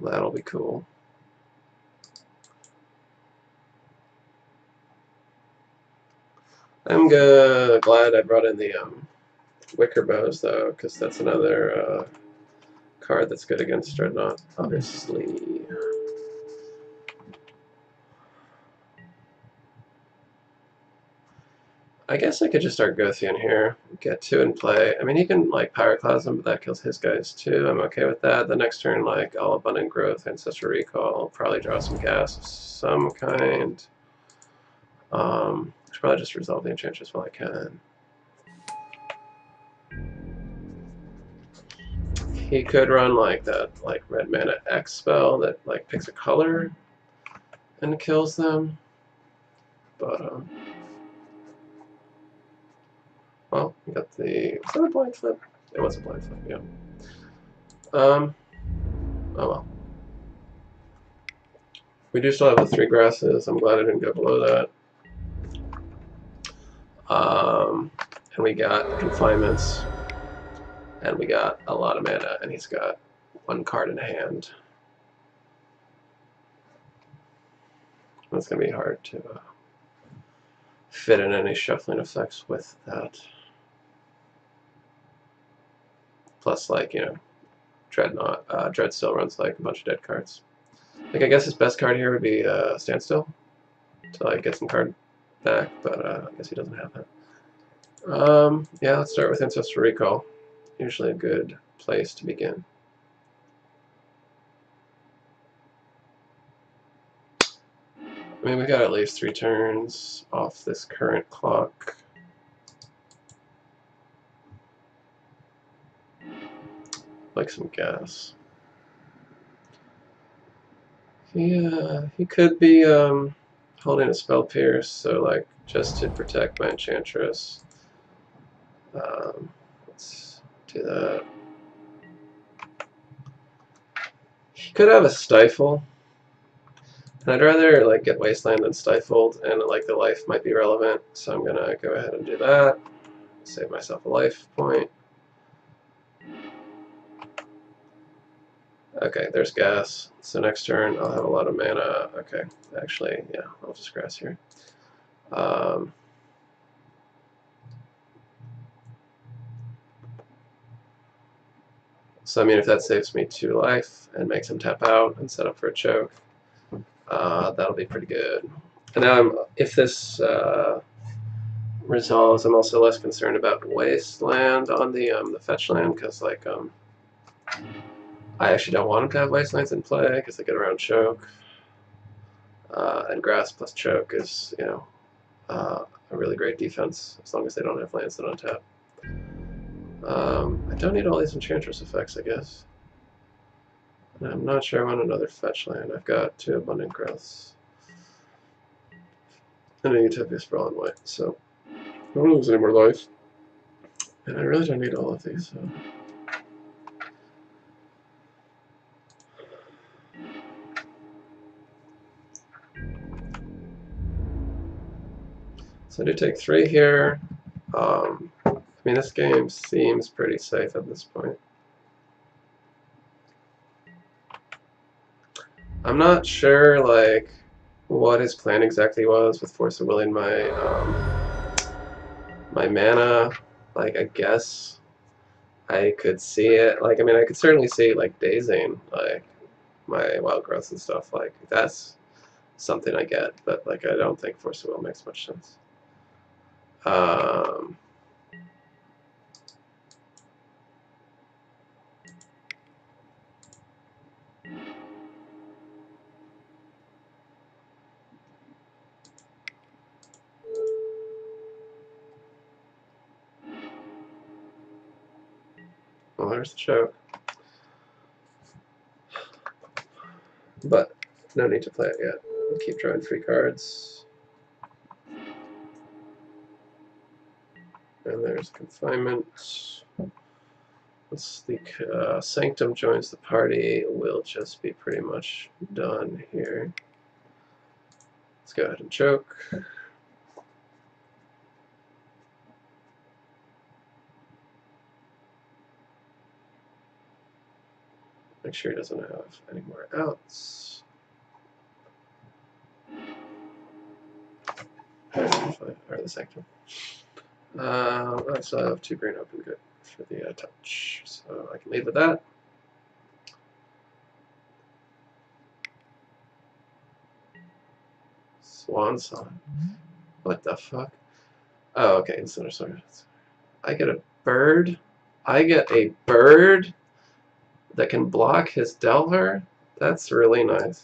that'll be cool. I'm glad I brought in the Wicker Bows, though, because that's another card that's good against Dreadnought, obviously. I guess I could just start Argothian here, get 2 in play. I mean, he can, like, Pyroclasm, but that kills his guys, too. I'm okay with that. The next turn, like, All Abundant Growth, Ancestral Recall, probably draw some gas of some kind. I should probably just resolve the Enchantress while I can. He could run, like, that, like, red mana X spell that, like, picks a color and kills them. But, well, we got the... Was that a blind flip? It was a blind flip, yeah. Oh well. We do still have the 3 grasses. I'm glad I didn't go below that. And we got the confinements. And we got a lot of mana, and he's got 1 card in hand. It's going to be hard to fit in any shuffling effects with that. Plus, like, you know, Dreadstill runs, like, a bunch of dead cards. Like, I guess his best card here would be Standstill, to, like, get some card back, but I guess he doesn't have that. Yeah, let's start with Ancestral Recall. Usually a good place to begin. I mean, we got at least 3 turns off this current clock. Like some gas. He could be holding a Spell Pierce, so, like, just to protect my Enchantress. Let's do that. He could have a Stifle. And I'd rather, like, get Wasteland than Stifled, and, like, the life might be relevant, so I'm gonna go ahead and do that. Save myself a life point. Okay, there's gas. So next turn I'll have a lot of mana. Okay, actually, yeah, I'll just grass here. So I mean, if that saves me 2 life and makes him tap out and set up for a choke, that'll be pretty good. And now, if this resolves, I'm also less concerned about wasteland on the fetch land because I actually don't want him to have wastelands in play because they get around choke. And grass plus choke is, a really great defense as long as they don't have lands that untap. I don't need all these Enchantress effects, I guess. And I'm not sure I want another fetch land. I've got 2 abundant growths. And a Utopia Sprawl in white, so I don't lose any more life. And I really don't need all of these, so. So I do take 3 here. I mean, this game seems pretty safe at this point. I'm not sure, like, what his plan exactly was with Force of Will in my mana. Like, I guess I could see it. Like, I mean, I could certainly see, like, dazing, like, my wild growth and stuff. Like, that's something I get, but, like, I don't think Force of Will makes much sense. Well, there's the choke. But no need to play it yet. We'll keep drawing free cards. And there's confinement. Once the Sanctum joins the party, we'll just be pretty much done here. Let's go ahead and choke. Make sure he doesn't have any more outs. Or the Sanctum. I still have 2 green open, good for the touch. So I can lead with that. Swan Song. What the fuck? Oh, okay, sorry. I get a bird? I get a bird that can block his Delver? That's really nice.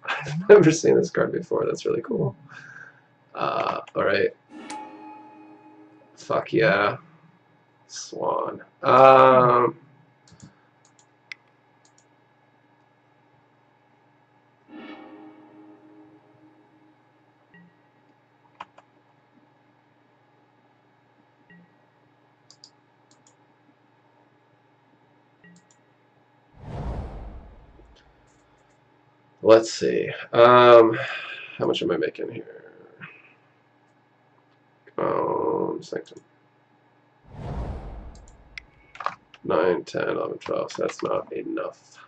I've never seen this card before. That's really cool. Alright. Fuck yeah. Swan. Let's see. How much am I making here? Sanctum. 9, 10, 11, 12. So that's not enough.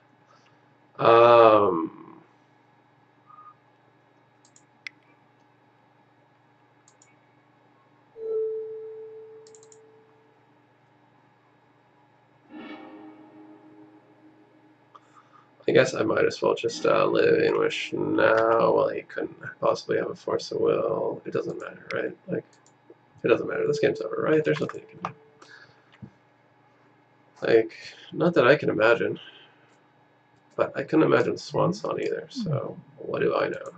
I guess I might as well just Living-Wish now. Well, he couldn't possibly have a Force of Will. It doesn't matter, right? Like, it doesn't matter. This game's over, right? There's nothing you can do. Like, not that I can imagine. But I couldn't imagine Swan Song either, so what do I know?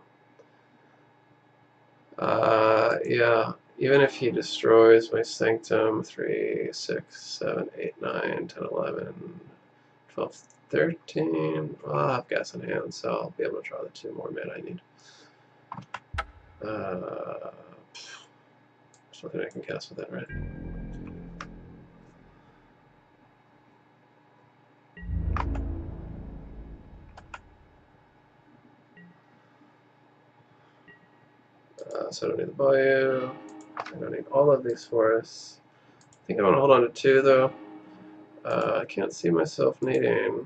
Yeah, even if he destroys my Sanctum, 3, 6, 7, 8, 9, 10, 11, 12, 13, well, I'll have gas in hand, so I'll be able to draw the 2 more mana I need. There's nothing I can cast with that, right? So I don't need the Bayou. I don't need all of these forests. I think I want to hold on to 2, though. I can't see myself needing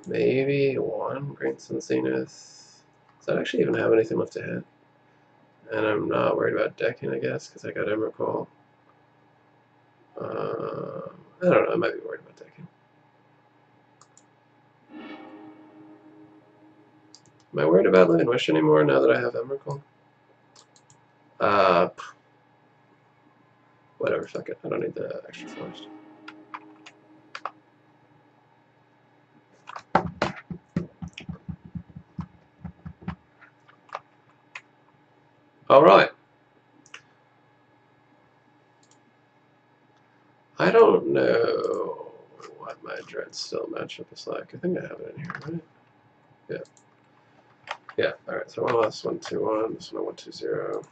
maybe one Great Sun Zenith. Does that actually even have anything left to hit? And I'm not worried about decking, I guess, because I got Emrakul. I don't know, I might be worried about decking. Am I worried about Living-Wish anymore now that I have Emrakul? Whatever, fuck it. I don't need the extra force. Alright. I don't know what my Dreadstill matchup is like. I think I have it in here, right? Yeah. Yeah, alright, so I want this 1-2-1, this one 1-2-0.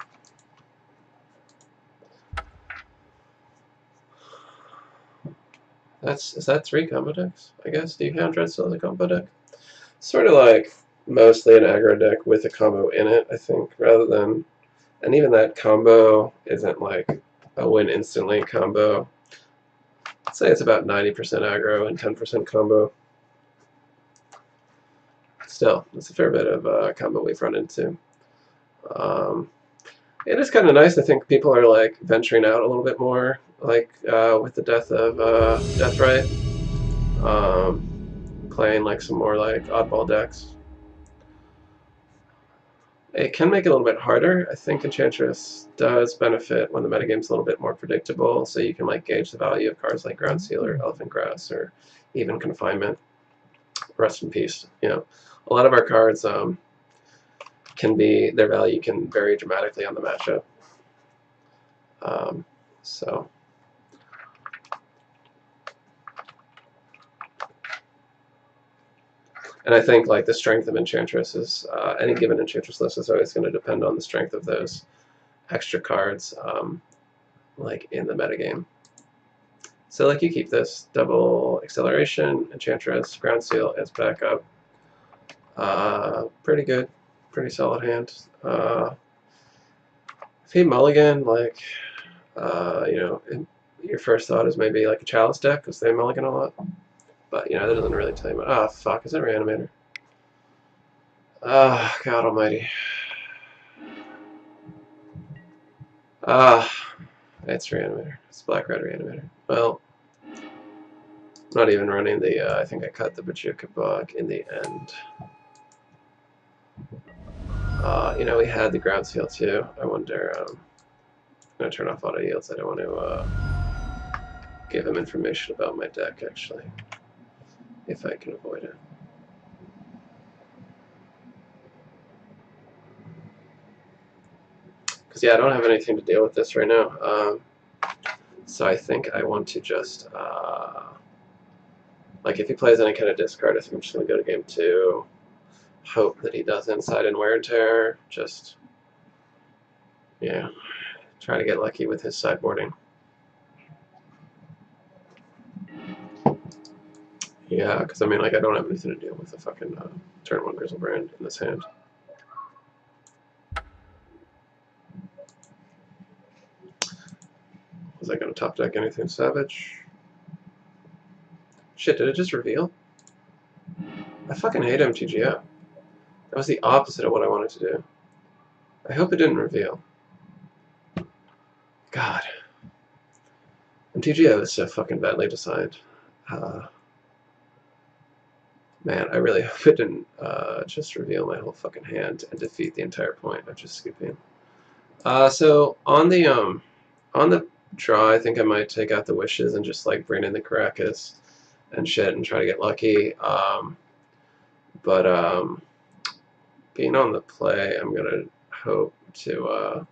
Is that 3 combo decks, I guess? Do you count Dreadstill as a combo deck? Sort of like mostly an aggro deck with a combo in it, I think, rather than... And even that combo isn't like a win instantly combo. I'd say it's about 90% aggro and 10% combo. Still, it's a fair bit of combo we've run into. It is kind of nice. I think people are like venturing out a little bit more, like with the death of Deathrite, playing like some more like oddball decks. It can make it a little bit harder. I think Enchantress does benefit when the metagame's a little bit more predictable, so you can like gauge the value of cards like Ground Seal or Elephant Grass or even Confinement. Rest in peace. You know, a lot of our cards their value can vary dramatically on the matchup. So. And I think like the strength of Enchantress is any given Enchantress list is always going to depend on the strength of those extra cards, like in the metagame. So like you keep this double acceleration, Enchantress, Ground Seal as backup. Pretty good, pretty solid hand. If he mulligan, like you know, your first thought is maybe like a Chalice deck because they mulligan a lot. But, you know, that doesn't really tell you much. Ah, fuck, is that Reanimator? Ah, God almighty. Ah, it's Reanimator. It's Black-Red Reanimator. Well, I'm not even running the, I think I cut the Bajuka bug in the end. You know, we had the Ground Seal too. I wonder, I'm going to turn off auto yields. I don't want to give him information about my deck, actually, if I can avoid it. Because, yeah, I don't have anything to deal with this right now. So I think I want to just, like, if he plays any kind of discard, I think I'm just going to go to game 2, hope that he does Inside and Wear and Tear, just, yeah, try to get lucky with his sideboarding. Yeah, because, I mean, like, I don't have anything to deal with the fucking turn 1 Grizzlebrand in this hand. Was I going to top deck anything savage? Shit, did it just reveal? I fucking hate MTGO. That was the opposite of what I wanted to do. I hope it didn't reveal. God. MTGO is so fucking badly designed. Man, I really hope it didn't just reveal my whole fucking hand and defeat the entire point of just scooping. So on the draw, I think I might take out the wishes and just like bring in the Caracas and shit and try to get lucky. But being on the play, I'm gonna hope to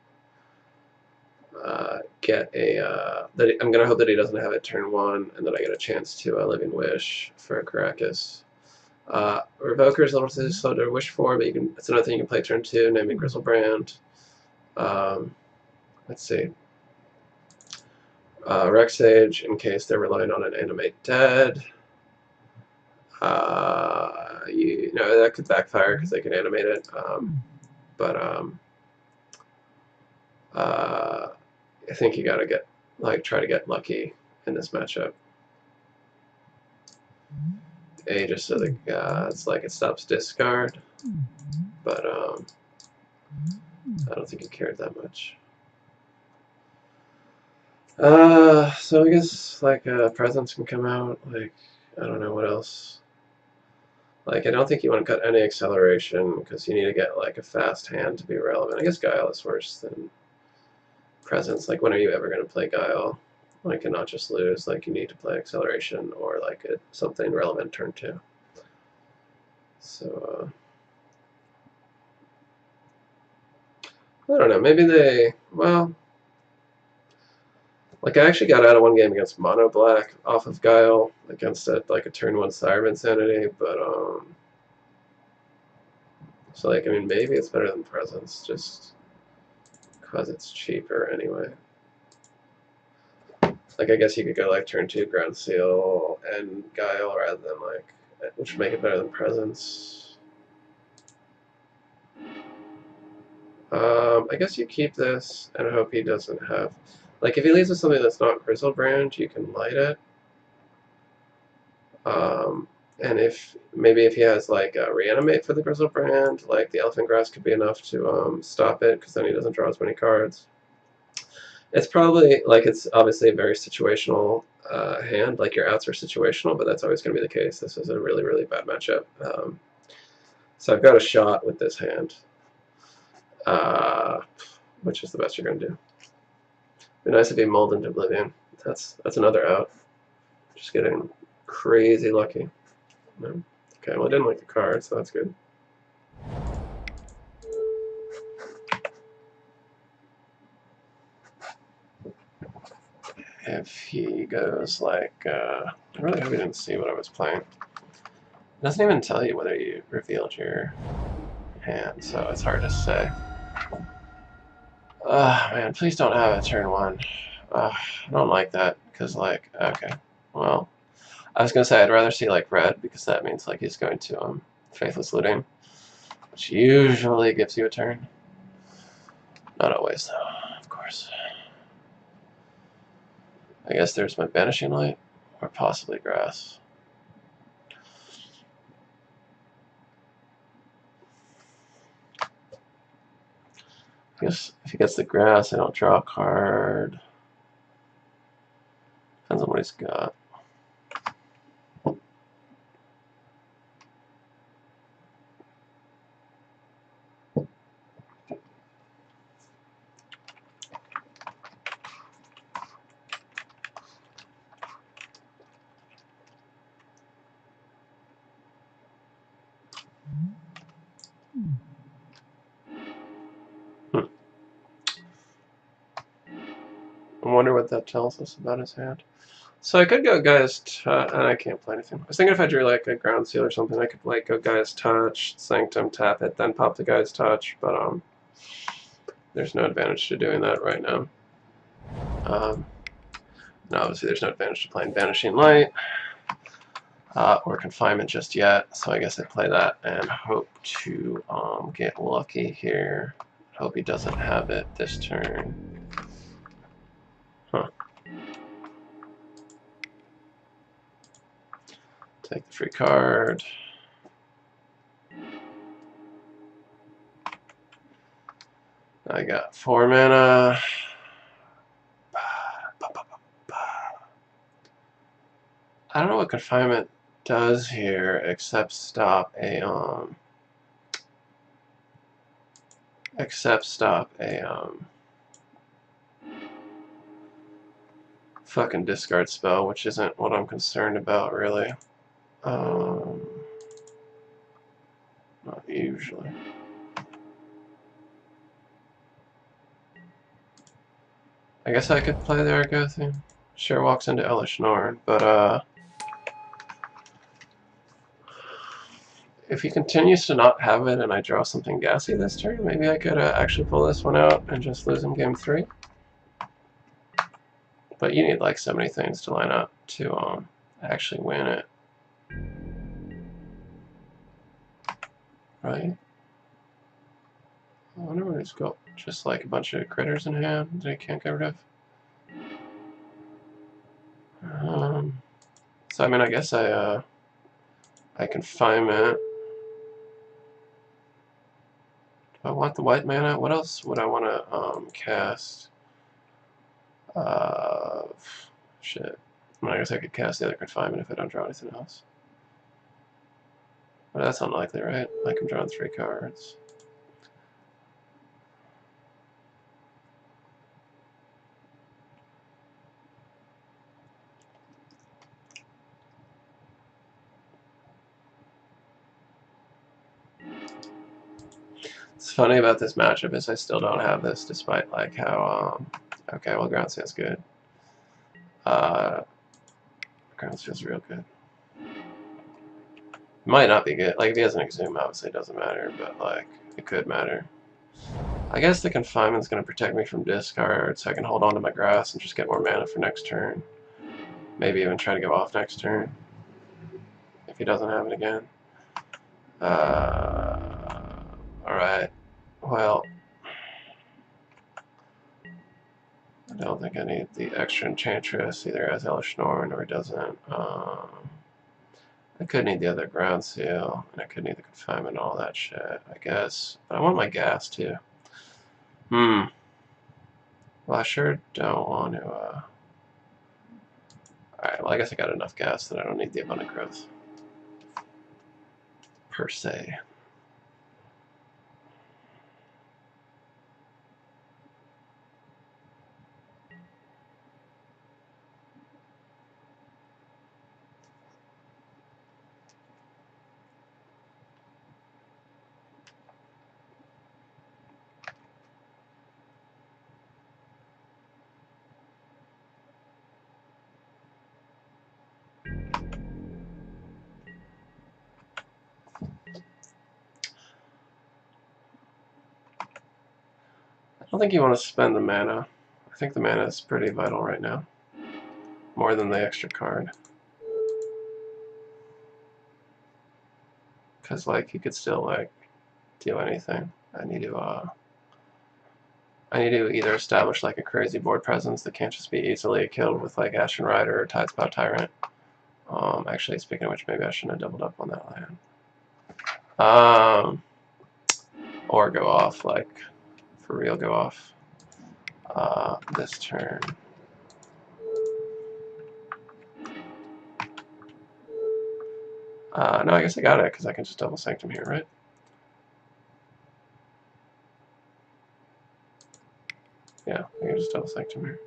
get a I'm gonna hope that he doesn't have it turn 1 and that I get a chance to Living-Wish for a Caracas. Revoker is a little too slow to wish for, but it's another thing you can play turn 2, naming Grizzlebrand. Let's see. Rexage, in case they're relying on an Animate Dead. You know, that could backfire because they can animate it. But I think you gotta try to get lucky in this matchup. Aegis of the Gods, like it stops discard, but I don't think he cared that much. So I guess like presents can come out. Like I don't know what else. Like I don't think you want to cut any acceleration because you need to get like a fast hand to be relevant. I guess Guile is worse than presence. Like when are you ever going to play Guile? Like and not just lose. Like you need to play acceleration or like something relevant turn 2. So I don't know. Maybe they like I actually got out of one game against Mono Black off of Guile against like a turn 1 Sire of Insanity, but so like I mean maybe it's better than presence just because it's cheaper anyway. Like I guess you could go like turn 2 Ground Seal and Guile rather than like, which would make it better than presence. I guess you keep this and hope he doesn't have, like if he leaves with something that's not Grizzlebrand, you can light it. And maybe if he has like a Reanimate for the Grizzlebrand, like the Elephant Grass could be enough to stop it because then he doesn't draw as many cards. It's probably, like it's obviously a very situational hand, like your outs are situational, but that's always going to be the case. This is a really, really bad matchup. So I've got a shot with this hand. Which is the best you're going to do. It'd be nice if he mulled into Oblivion. That's another out. Just getting crazy lucky. No? Okay, well I didn't like the card, so that's good. If he goes like, I really hope he didn't see what I was playing. It doesn't even tell you whether you revealed your hand, so it's hard to say. Man, please don't have it turn 1. I don't like that, because like, okay, well, I was going to say I'd rather see like red, because that means like he's going to Faithless Looting, which usually gives you a turn. Not always, though, of course. I guess there's my Banishing Light, or possibly Grass. I guess if he gets the Grass, I don't draw a card. Depends on what he's got. I wonder what that tells us about his hand. So I could go Gaia's Touch, and I can't play anything. I was thinking if I drew like a Ground Seal or something, I could like go Gaia's Touch, Sanctum, tap it, then pop the Gaia's Touch, but there's no advantage to doing that right now. And obviously there's no advantage to playing Banishing Light, or Confinement just yet, so I guess I play that and hope to get lucky here. Hope he doesn't have it this turn. Huh. Take the free card. I got 4 mana. I don't know what Confinement does here except stop a fucking discard spell, which isn't what I'm concerned about really. Not usually. I guess I could play the Argothian. Sure walks into Elish Norn, but if he continues to not have it and I draw something gassy this turn, maybe I could actually pull this one out and just lose in game 3. But you need like so many things to line up to actually win it. Right? I wonder what it's got. Just like a bunch of critters in hand that I can't get rid of. So I mean, I guess I I Confinement. Do I want the white mana? What else would I want to cast? Shit. I mean, I guess I could cast the other Confinement if I don't draw anything else. But that's unlikely, right? Like I'm drawing 3 cards. What's funny about this matchup is I still don't have this, despite like how okay, well, ground feels good. Ground feels real good. Might not be good. Like if he has an Exhume, obviously it doesn't matter, but like it could matter. I guess the Confinement's going to protect me from discard, so I can hold on to my grass and just get more mana for next turn. Maybe even try to go off next turn if he doesn't have it again. Alright. Well, I don't think I need the extra Enchantress, either as Hellish Norn or he doesn't. I could need the other Ground Seal, and I could need the Confinement and all that shit, I guess. But I want my gas too. Well, I sure don't want to, Alright, well, I guess I got enough gas that I don't need the Abundant Growth. Per se. I don't think you want to spend the mana. I think the mana is pretty vital right now. More than the extra card. Because, like, you could still, like, do anything. I need to either establish, like, a crazy board presence that can't just be easily killed with, like, Ashen Rider or Tidespout Tyrant. Actually, speaking of which, maybe I shouldn't have doubled up on that land. Or go off, like, for real go off this turn. No, I guess I got it, because I can just double Sanctum here, right? Yeah, I can just double Sanctum here.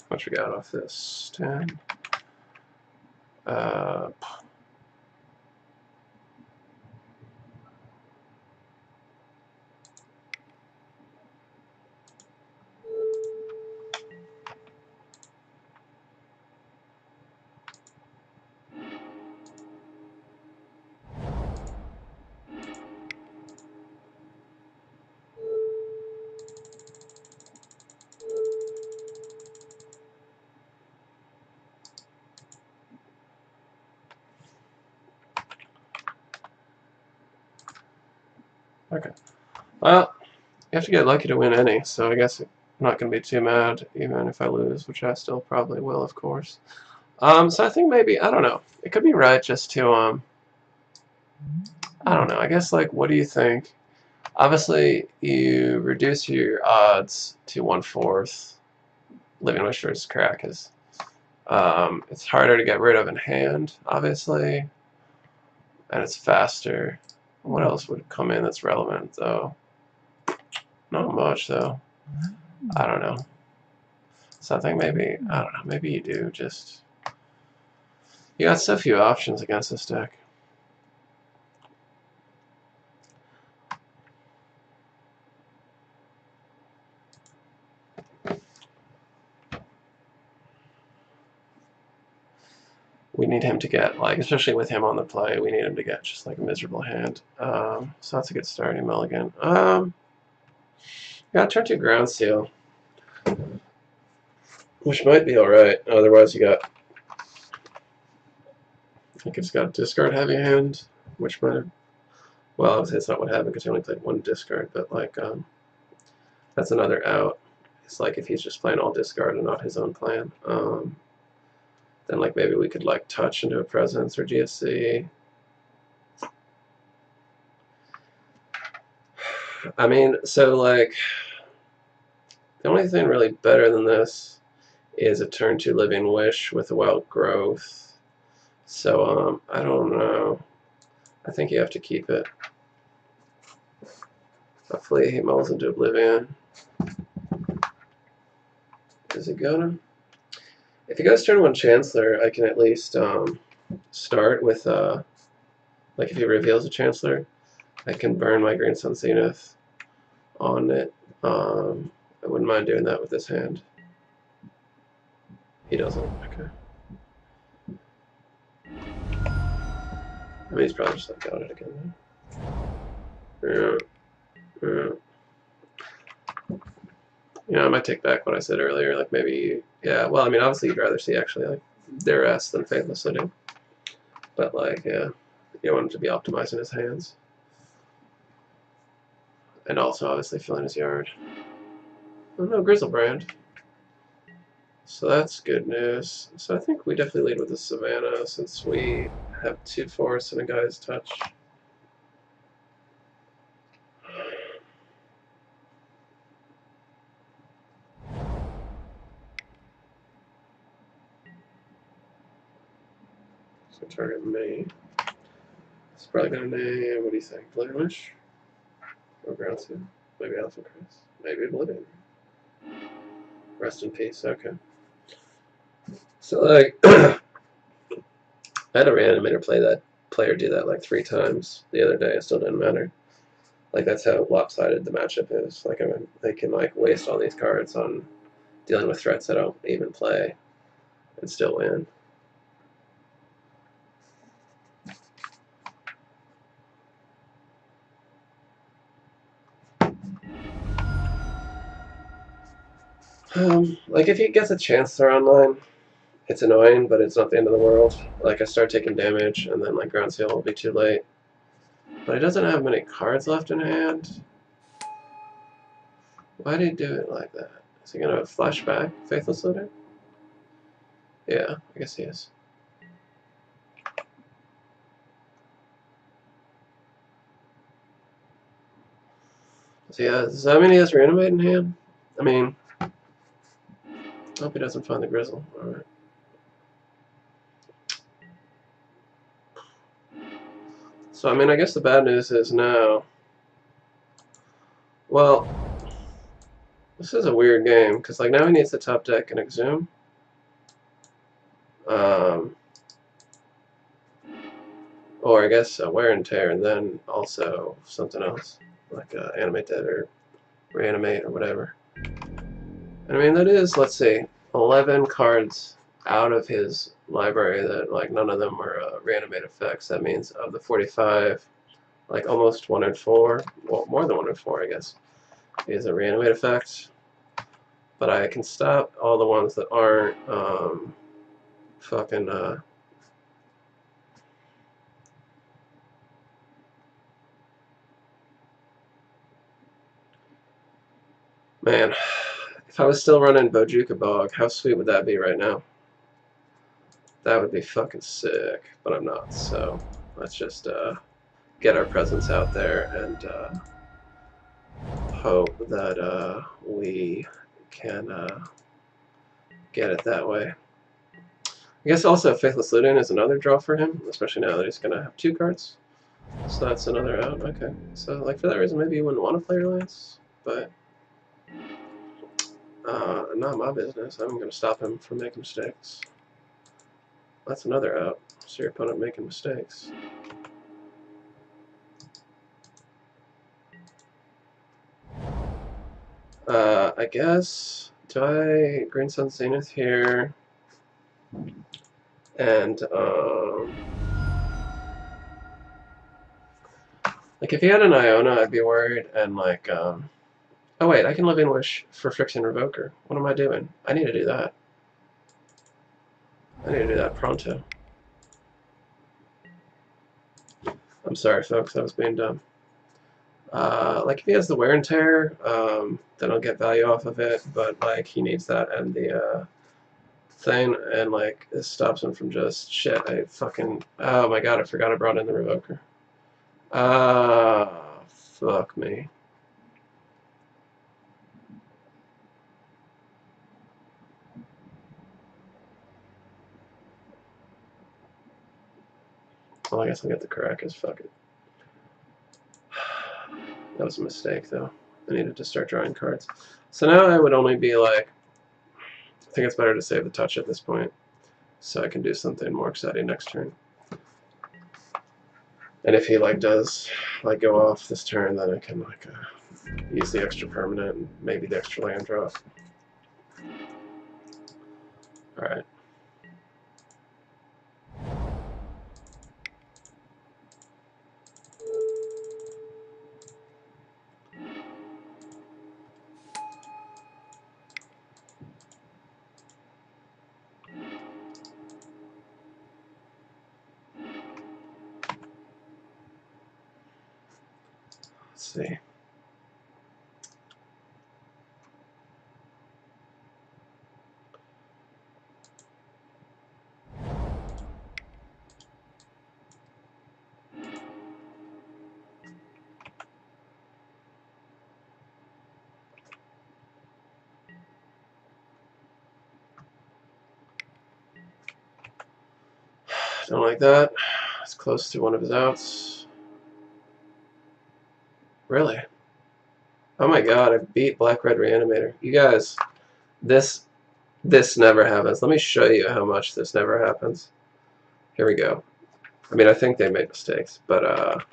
What we got off this? 10. Okay. Well, you have to get lucky to win any, so I guess I'm not going to be too mad even if I lose, which I still probably will, of course. So I think maybe, I don't know, it could be right just to, I don't know, I guess, like, what do you think? Obviously, you reduce your odds to 1/4. Living-Wish versus Caracas. It's harder to get rid of in hand, obviously, and it's faster. What else would come in that's relevant, though? Not much, though. I don't know. So I think maybe, I don't know, maybe you do just... You got so few options against this deck. We need him to get, like, especially with him on the play, we need him to get just, like, a miserable hand. So that's a good starting mulligan. Yeah, turn to Ground Seal. Which might be alright. Otherwise, you got... I think it's got discard heavy hand, which might have... Well, obviously it's not what happened because he only played 1 discard, but, like, that's another out. like if he's just playing all discard and not his own plan, then like maybe we could like touch into a presence or GSC. I mean, so like the only thing really better than this is a turn 2 Living Wish with a Wild Growth. So I don't know. I think you have to keep it. Hopefully he mulls into Oblivion. Is he gonna? If he goes turn 1 Chancellor, I can at least start with like if he reveals a Chancellor, I can burn my Green Sun Zenith on it. I wouldn't mind doing that with this hand. He doesn't. Okay. I mean, he's probably just like got it again. Yeah. You know, I might take back what I said earlier. Like maybe, yeah. Well, I mean, obviously you'd rather see actually like Duress than Faithless Looting. But like, yeah, you want him to be optimizing his hands, and also obviously filling his yard. Oh no, Grizzlebrand. So that's good news. So I think we definitely lead with the Savannah since we have 2 forests and a guy's touch. So target me. It's probably gonna name, what do you think, Living-Wish? Or Groundsel? Maybe Alpha Chris. Maybe Oblivion. Rest in peace, okay. So like I had a Reanimator player do that like 3 times the other day. It still didn't matter. Like that's how lopsided the matchup is. Like I mean, they can like waste all these cards on dealing with threats that don't even play and still win. Like if he gets a Chancellor online, it's annoying, but it's not the end of the world. Like I start taking damage, and then like Ground Seal will be too late. But he doesn't have many cards left in hand. Why did he do it like that? Is he gonna flash back Faithless Looting? Yeah, I guess he is. So yeah, does that mean he has Reanimate in hand? I mean, I hope he doesn't find the Grizzle. Alright. So I mean, I guess the bad news is now. Well, this is a weird game, because like now he needs the top deck and Exhume. Or I guess Wear and Tear, and then also something else, like Animate Dead or Reanimate or whatever. And I mean, that is, let's see, 11 cards out of his library that, like, none of them are Reanimate effects. That means of the 45, like, almost 1 in 4, well, more than 1 in 4, I guess, is a Reanimate effect. But I can stop all the ones that aren't fucking man, if I was still running Bojuka Bog, how sweet would that be right now? That would be fucking sick, but I'm not, so let's just get our presence out there and hope that we can get it that way. I guess also Faithless Looting is another draw for him, especially now that he's going to have 2 cards. So that's another out, okay. So like for that reason maybe you wouldn't want to play Reliance, but not my business. I'm going to stop him from making mistakes. That's another out. So your opponent making mistakes. I guess, do I Green Sun Zenith here? And, like if he had an Iona, I'd be worried, and like, oh wait, I can Living-Wish for Friction Revoker. What am I doing? I need to do that. I need to do that pronto. I'm sorry, folks, I was being dumb. Like if he has the wear and tear, then I'll get value off of it. But like he needs that and the thing, and like this stops him from just shit. I fucking oh my god! I forgot I brought in the revoker. Fuck me. Well, I guess I'll get the Caracas. Fuck it. That was a mistake, though. I needed to start drawing cards. So now I would only be like, I think it's better to save the touch at this point, so I can do something more exciting next turn. And if he like does like go off this turn, then I can like use the extra permanent and maybe the extra land draw. All right. Let's see. Don't like that. It's close to one of his outs. Really? Oh my god, I beat Black-Red Reanimator. You guys, this never happens. Let me show you how much this never happens. Here we go. I mean, I think they made mistakes, but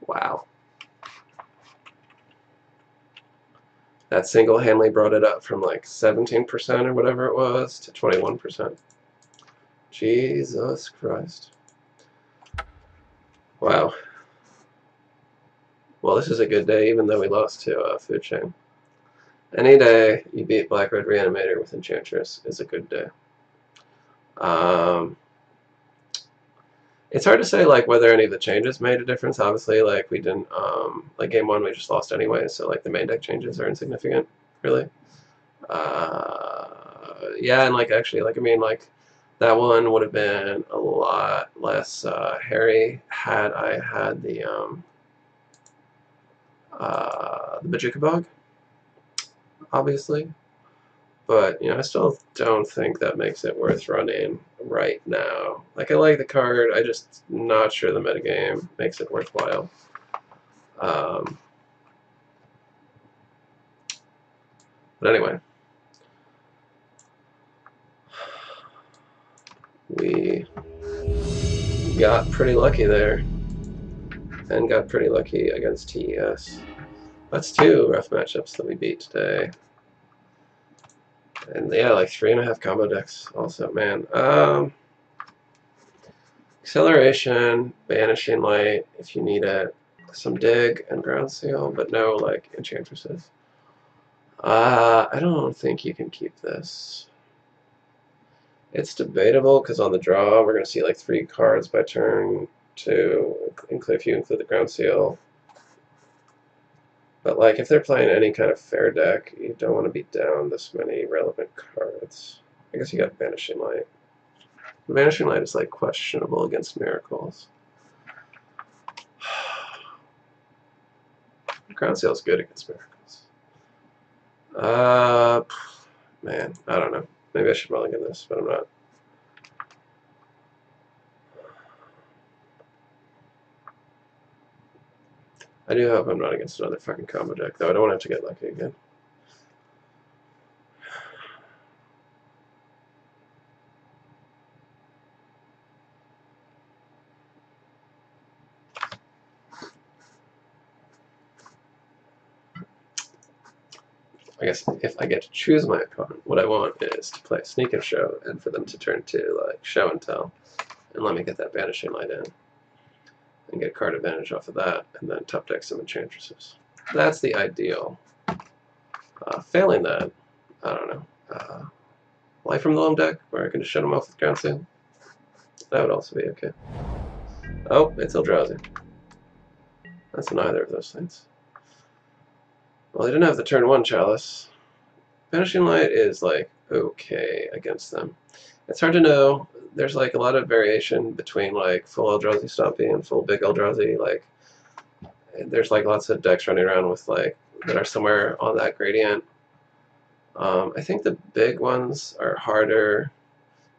wow. That single-handedly brought it up from like 17% or whatever it was to 21%. Jesus Christ. Wow. Well, this is a good day, even though we lost to Food Chain. Any day you beat Black-Red Reanimator with Enchantress is a good day. It's hard to say like whether any of the changes made a difference. Obviously, like we didn't like game one we just lost anyway, so like the main deck changes are insignificant, really. Yeah, and like actually, like I mean, like that one would have been a lot less hairy had I had the Majika Bug, obviously. But, you know, I still don't think that makes it worth running right now. Like, I like the card, I just not sure the metagame makes it worthwhile. But anyway. We got pretty lucky there. And got pretty lucky against TES. That's two rough matchups that we beat today. And yeah, like 3.5 combo decks also, man. Acceleration, Banishing Light if you need it, some Dig and Ground Seal, but no like Enchantresses. I don't think you can keep this. It's debatable because on the draw we're going to see like 3 cards by turn 2, if you include the Ground Seal. But like if they're playing any kind of fair deck, you don't want to be down this many relevant cards. I guess you got Banishing Light. Vanishing Light is like questionable against Miracles. Ground Seal is good against Miracles. Man, I don't know. Maybe I should mulligan this, but I'm not. I do hope I'm not against another fucking combo deck, though. I don't want to have to get lucky again. I guess if I get to choose my opponent, what I want is to play Sneak and Show, and for them to turn to like Show and Tell, and let me get that Banishing Light in, and get card advantage off of that, and then top deck some Enchantresses. That's the ideal. Failing that, I don't know. Life from the Loam deck, where I can just shut them off with Ground Seal. That would also be okay. Oh, it's Eldrazi. That's neither of those things. Well, they didn't have the turn 1 Chalice. Banishing Light is like okay against them. It's hard to know. There's like a lot of variation between like full Eldrazi Stompy and full big Eldrazi. Like there's like lots of decks running around with like that are somewhere on that gradient. I think the big ones are harder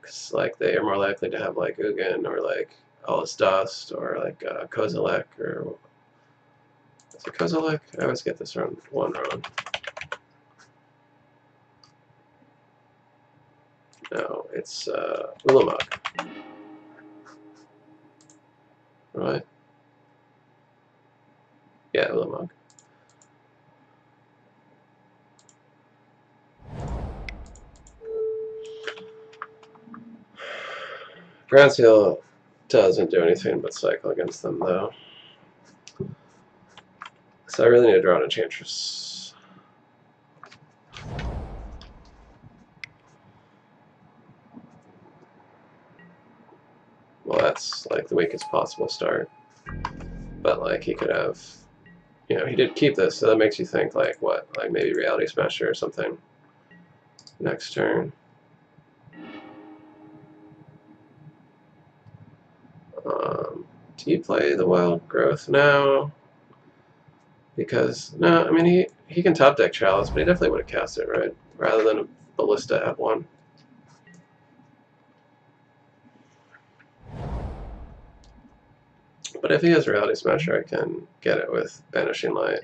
because like they are more likely to have like Ugin or like All Is Dust or like Kozilek or is it Kozilek? I always get this one wrong. No, it's Ulamog. Right? Yeah, Ulamog. Dreadstill doesn't do anything but cycle against them, though. So I really need to draw an Enchantress. Well, that's like the weakest possible start. But like he could have, you know, he did keep this, so that makes you think like what, like maybe Reality Smasher or something next turn. Do you play the Wild Growth now? Because no, I mean he can top deck Chalice, but he definitely would have cast it, right? Rather than a Ballista at 1. But if he has Reality Smasher, I can get it with Banishing Light.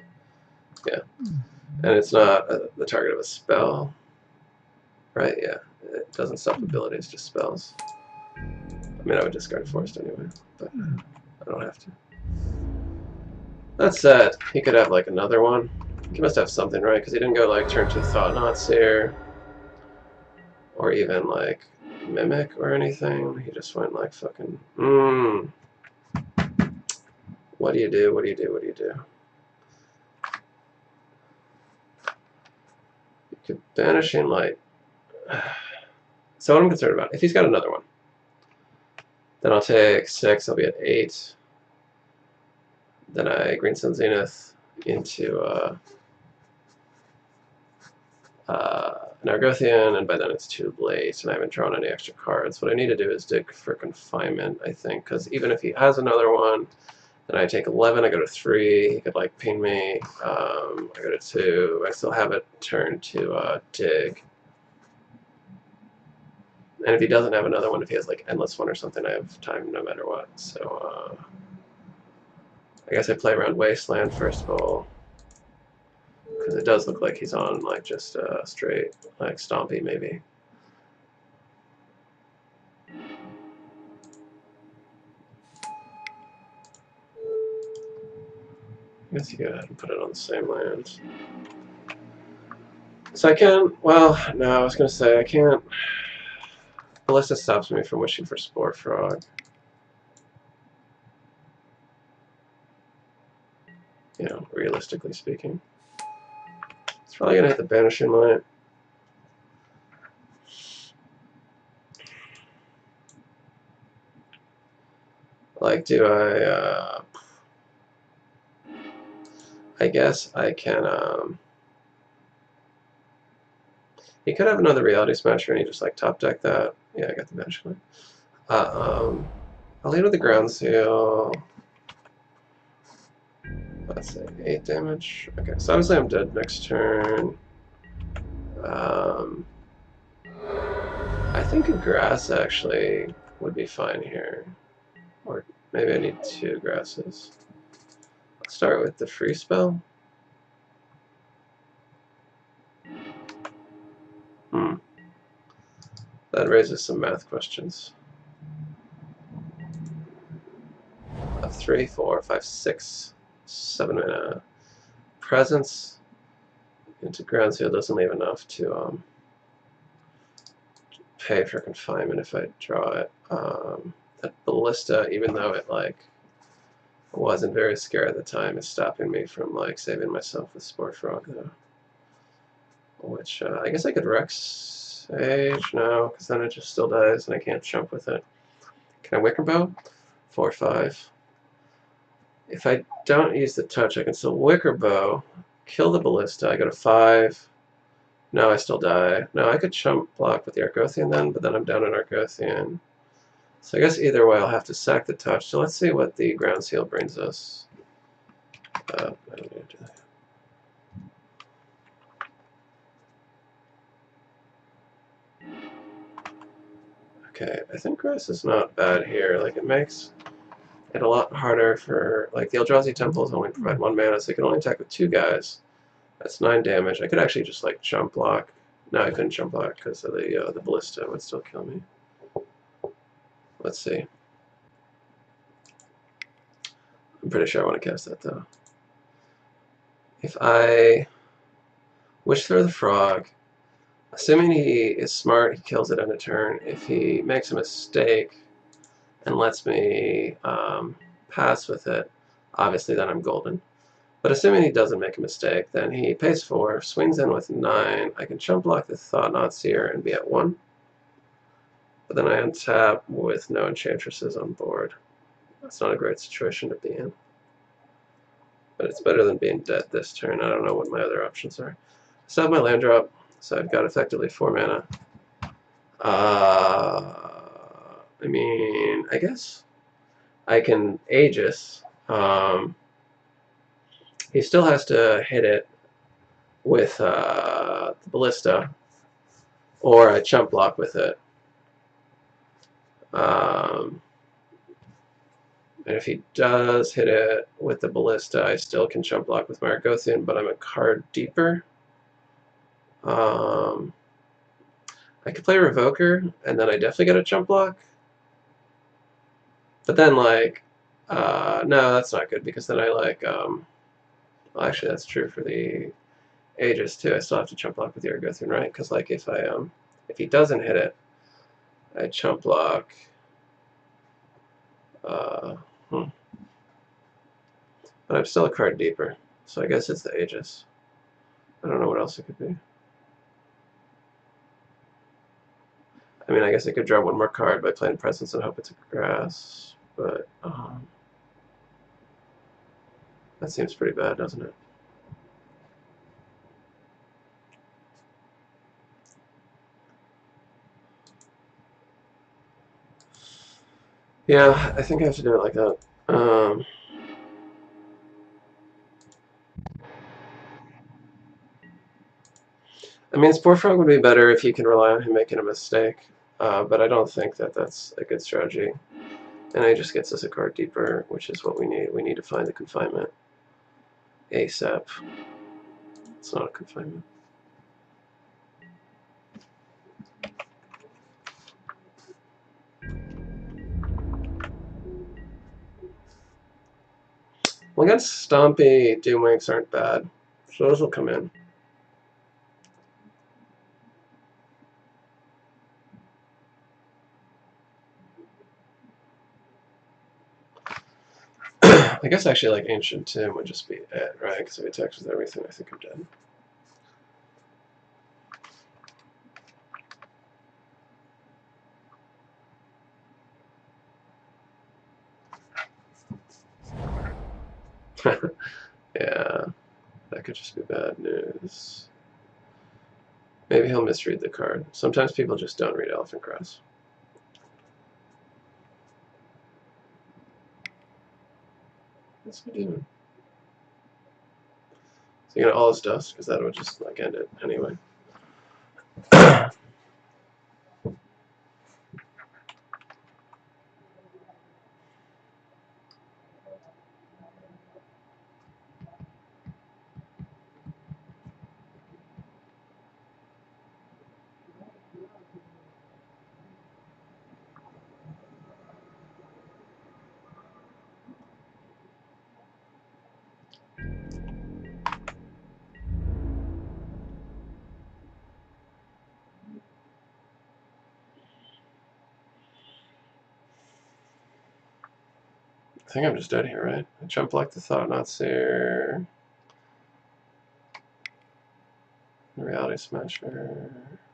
Yeah. And it's not the target of a spell. Right, yeah. It doesn't stop abilities, just spells. I mean, I would discard Forest anyway, but I don't have to. That said, he could have like another one. He must have something, right? Because he didn't go like turn 2 Thought-Knot Seer. Or even like Mimic or anything. He just went like fucking, What do you do? What do you do? What do you do? You could Banishing Light. So what I'm concerned about, if he's got another one, then I'll take 6, I'll be at 8. Then I Green Sun Zenith into an Argothian, and by then it's too late, and I haven't drawn any extra cards. What I need to do is dig for Confinement, I think, because even if he has another one, then I take 11, I go to 3, he could like ping me, I go to 2, I still have it turned to dig. And if he doesn't have another one, if he has like Endless one or something, I have time no matter what. So I guess I play around Wasteland first of all, because it does look like he's on like just straight like Stompy maybe. I guess you go ahead and put it on the same land. So I can, well, no, I was going to say I can't. Ballista stops me from wishing for Spore Frog. You know, realistically speaking. It's probably going to hit the Banishing Light. Like, do I guess I can, he could have another Reality Smasher and he just like top deck that. Yeah, I got the Banishing Light. I'll lead with the Ground Seal. Let's say 8 damage. Okay, so obviously I'm dead next turn. I think a grass actually would be fine here. Or maybe I need 2 grasses. I'll start with the free spell. That raises some math questions. 3, 4, 5, 6, 7 mana. Presence into Ground Seal doesn't leave enough to pay for Confinement if I draw it. That Ballista, even though it like wasn't very scary at the time, is stopping me from like saving myself with Spore Frog though. Which I guess I could Rex Sage now, because then it just still dies and I can't jump with it. Can I Wicker Bow? 4 or 5. If I don't use the touch, I can still Wicker Bow, kill the Ballista. I go to 5. No, I still die. No, I could chump block with the Argothian then, but then I'm down an Argothian. So I guess either way I'll have to sack the touch. So let's see what the Ground Seal brings us. I don't need to do that. Okay, I think Grass is not bad here. Like, it makes it a lot harder for, like, the Eldrazi Temples only provide 1 mana, so you can only attack with 2 guys. That's 9 damage. I could actually just, like, jump block. No, I couldn't jump block because of the Ballista would still kill me. Let's see. I'm pretty sure I want to cast that, though. If I Wish Throw the Frog, assuming he is smart, he kills it in a turn. If he makes a mistake and lets me pass with it, obviously then I'm golden. But assuming he doesn't make a mistake, then he pays 4, swings in with 9. I can chump block the Thought-Knot Seer and be at 1. But then I untap with no Enchantresses on board. That's not a great situation to be in. But it's better than being dead this turn. I don't know what my other options are. I still have my land drop, so I've got effectively 4 mana. I mean, I guess I can Aegis. He still has to hit it with the Ballista, or I chump block with it. And if he does hit it with the Ballista, I still can chump block with my Argothian, but I'm a card deeper. I could play Revoker, and then I definitely get a chump block. But then, like, no, that's not good, because then I, like, well, actually, that's true for the Aegis, too. I still have to chump block with the Argothian, right? Because, like, if he doesn't hit it, I chump block. But I'm still a card deeper, so I guess it's the Aegis. I don't know what else it could be. I mean, I guess I could draw 1 more card by playing Presence and hope it's a grass, but that seems pretty bad, doesn't it? Yeah, I think I have to do it like that. I mean, Spore Frog would be better if you can rely on him making a mistake, but I don't think that that's a good strategy. And it just gets us a card deeper, which is what we need. We need to find the confinement ASAP. It's not a confinement. Well, against Stompy, Doomwinks aren't bad, so those will come in. I guess actually like Ancient Tomb would just be it, right? Because if he attacks with everything, I think I'm dead. Yeah, that could just be bad news. Maybe he'll misread the card. Sometimes people just don't read Elephant Grass. What's he doing? So you gonna all his dust, because that would just like end it anyway. I think I'm just dead here, right? I jump like the Thought-Knot Seer. Reality Smasher.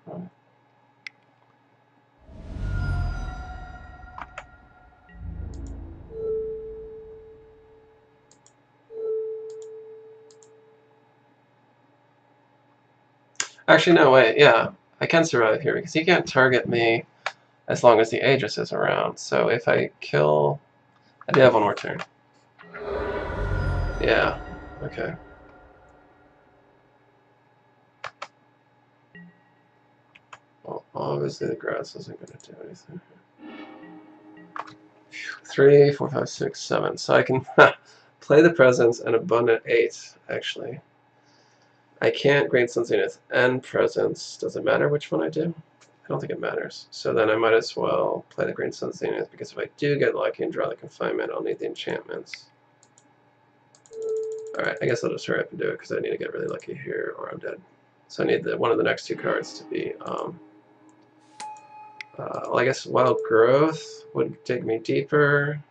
Oh. Actually, no, wait, yeah. I can survive here because he can't target me as long as the Aegis is around. So if I kill... I do have one more turn. Yeah, okay. Well, obviously the grass isn't going to do anything. 3, 4, 5, 6, 7. So I can play the Presence and Abundant 8, actually. I can't Green Sun Zenith and Presence. Does it matter which one I do? I don't think it matters. So then I might as well play the Green Sun Zenith, because if I do get lucky and draw the Confinement, I'll need the enchantments. Alright, I guess I'll just hurry up and do it, because I need to get really lucky here, or I'm dead. So I need one of the next two cards to be... well, I guess Wild Growth would take me deeper.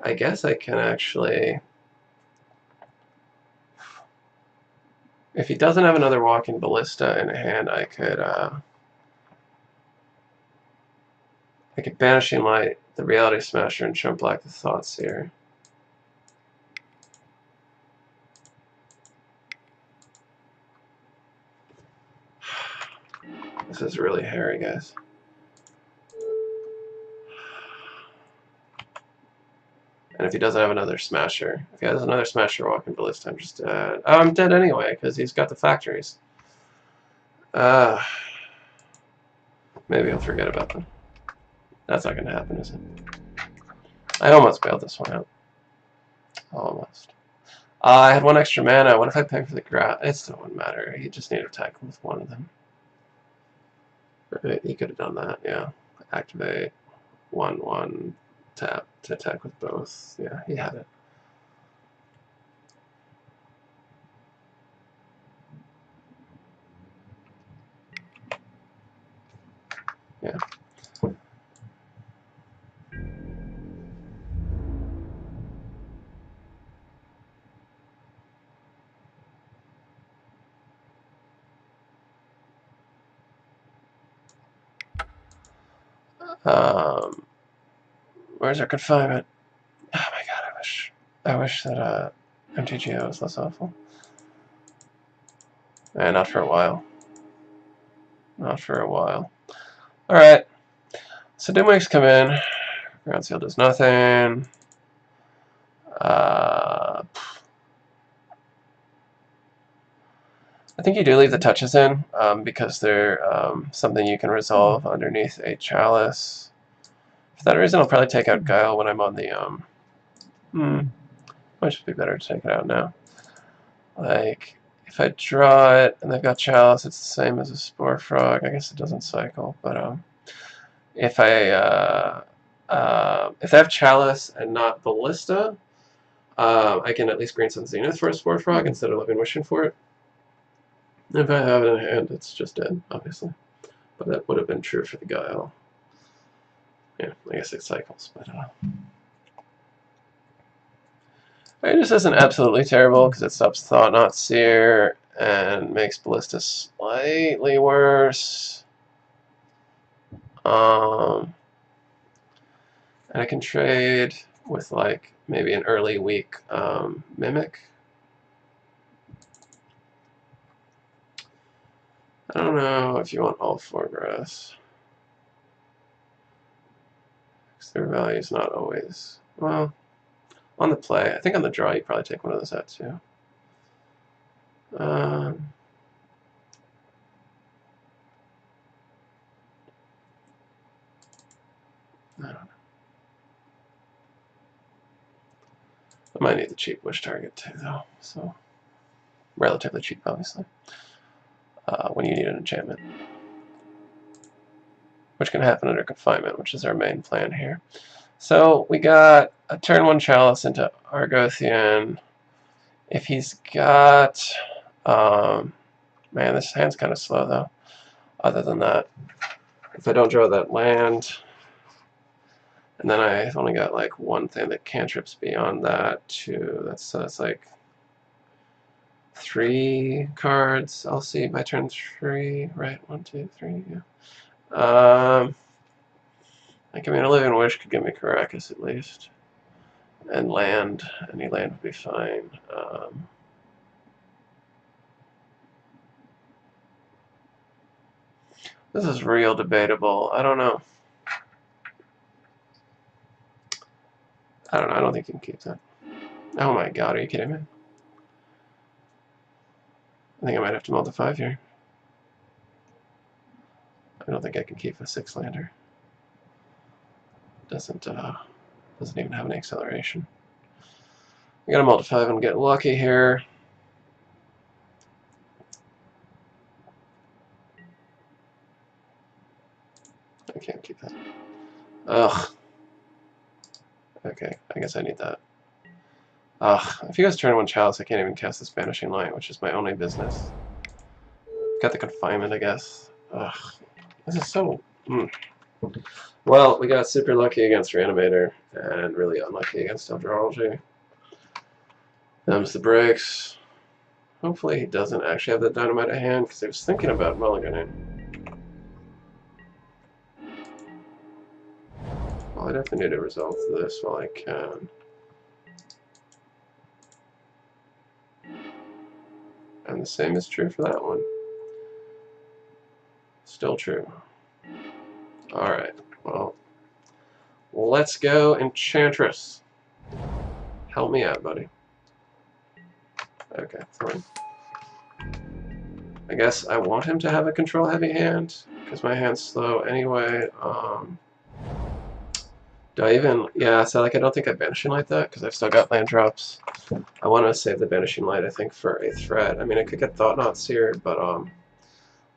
I guess I can actually... If he doesn't have another Walking Ballista in hand, I could Banishing Light, the Reality Smasher, and Jump Black the Thoughtseer. This is really hairy, guys. And if he doesn't have another Smasher, if he has another Smasher Walking Ballista, I'm just dead. Oh, I'm dead anyway, because he's got the factories. Maybe I'll forget about them. That's not going to happen, is it? I almost bailed this one out. Almost. I had one extra mana. What if I pay for the grass? It still wouldn't matter. He just needed to attack with one of them. Right, he could have done that, yeah. Activate 1/1, tap to attack with both. Yeah, he had it. Yeah. Where's our confinement? Oh my god, I wish that MTGO was less awful. Not for a while. Not for a while. Alright. So Doomwings come in. Ground Seal does nothing. I think you do leave the touches in, because they're something you can resolve underneath a chalice. For that reason, I'll probably take out Guile when I'm on the... Might just be better to take it out now. Like, if I draw it and they've got chalice, it's the same as a Spore Frog. I guess it doesn't cycle, but if they have chalice and not ballista, I can at least Green Sun Zenith for a Spore Frog instead of Living-Wishing for it. If I have it in hand, it's just dead, obviously. But that would have been true for the Guile. Yeah, I guess it cycles, but it just isn't absolutely terrible because it stops Thought Not Seer and makes Ballista slightly worse. And I can trade with like maybe an early week Mimic. I don't know if you want all 4 grass. Because their value is not always... Well, on the play. I think on the draw you probably take one of those out too. I don't know. I might need the cheap Wish target too, though. So, relatively cheap, obviously. When you need an enchantment. Which can happen under confinement, which is our main plan here. So, we got a turn 1 chalice into Argothian. If he's got... man, this hand's kind of slow, though. Other than that, if I don't draw that land... And then I've only got like one thing that cantrips beyond that too. That's like 3 cards. I'll see by turn 3, right? 1, 2, 3. Yeah. Like, I mean, a Living Wish could give me Caracas at least. And land. Any land would be fine. This is real debatable. I don't know. I don't know. I don't think you can keep that. Oh my god, are you kidding me? I think I might have to mull the 5 here. I don't think I can keep a 6-lander. Doesn't even have any acceleration. I gotta mull to 5 and get lucky here. I can't keep that. Ugh. Okay, I guess I need that. Ugh. If you guys turn 1 Chalice, I can't even cast this Banishing Light, which is my only business. Got the Confinement, I guess. Ugh. This is so... Well, we got super lucky against Reanimator, and really unlucky against Eldrazi. Them's the breaks. Hopefully he doesn't actually have that Dynamite at hand, because I was thinking about mulliganing. Well, I definitely need to resolve this while I can. And the same is true for that one. Still true. Alright, well, let's go Enchantress. Help me out, buddy. Okay, fine. I guess I want him to have a control-heavy hand, because my hand's slow anyway. Do I even... Yeah, so like I don't think I Banishing Light that, because I've still got land drops. I want to save the Banishing Light, I think, for a threat. I mean, I could get Thought-Knot Seared, but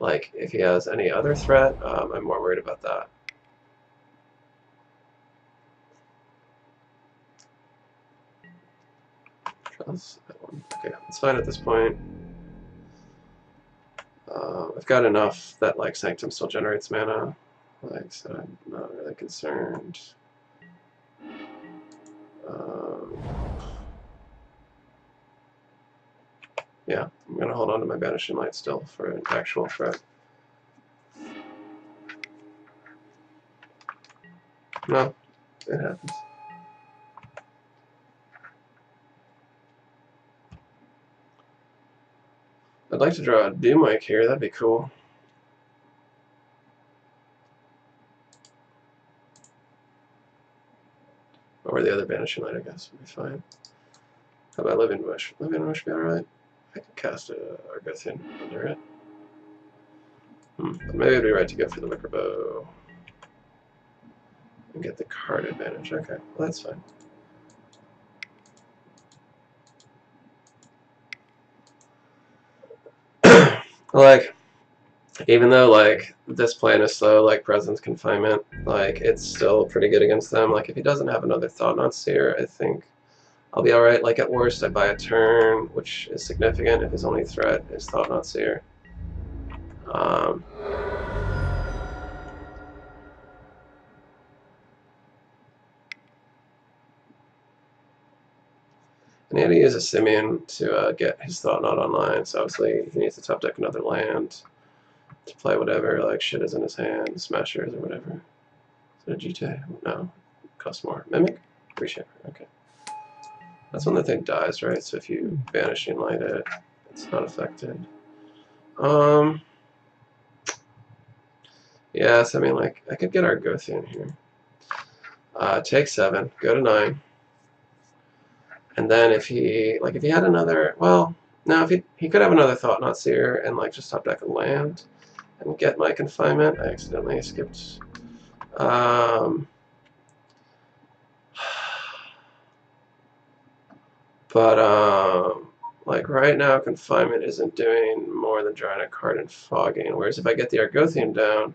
like, if he has any other threat, I'm more worried about that. Trust that one. Okay, it's fine at this point. I've got enough that, like, Sanctum still generates mana. Like, so I'm not really concerned. Yeah, I'm going to hold on to my Banishing Light still for an actual threat. No, it happens. I'd like to draw a Doomwake here, that'd be cool. Or the other Banishing Light, I guess, would be fine. How about Living-Wish? Living-Wish be alright? I could cast a Argothian under it. But maybe it'd be right to go for the Wicker Bow. And get the card advantage. Okay, well that's fine. Like, even though, like, this plan is slow, like Presence Confinement, like, it's still pretty good against them. Like, if he doesn't have another Thought-Knot Seer, I think I'll be alright. Like, at worst, I buy a turn, which is significant if his only threat is Thought-Knot Seer. And he had to use a Simian to get his Thought-Knot online, so obviously he needs to top deck another land to play whatever, like, shit is in his hand, Smashers or whatever. Is it a GTA? No. Costs more. Mimic? Reshaper, okay. That's when the thing dies, right? So if you Banishing Light it, it's not affected. Yes, I mean, like, I could get Argothian here. Take 7, go to 9. And then if he had another, well, no, if he could have another Thought-Knot Seer and, like, just top deck a land and get my Confinement. I accidentally skipped. But like, right now, Confinement isn't doing more than drawing a card and fogging. Whereas if I get the Argothian down,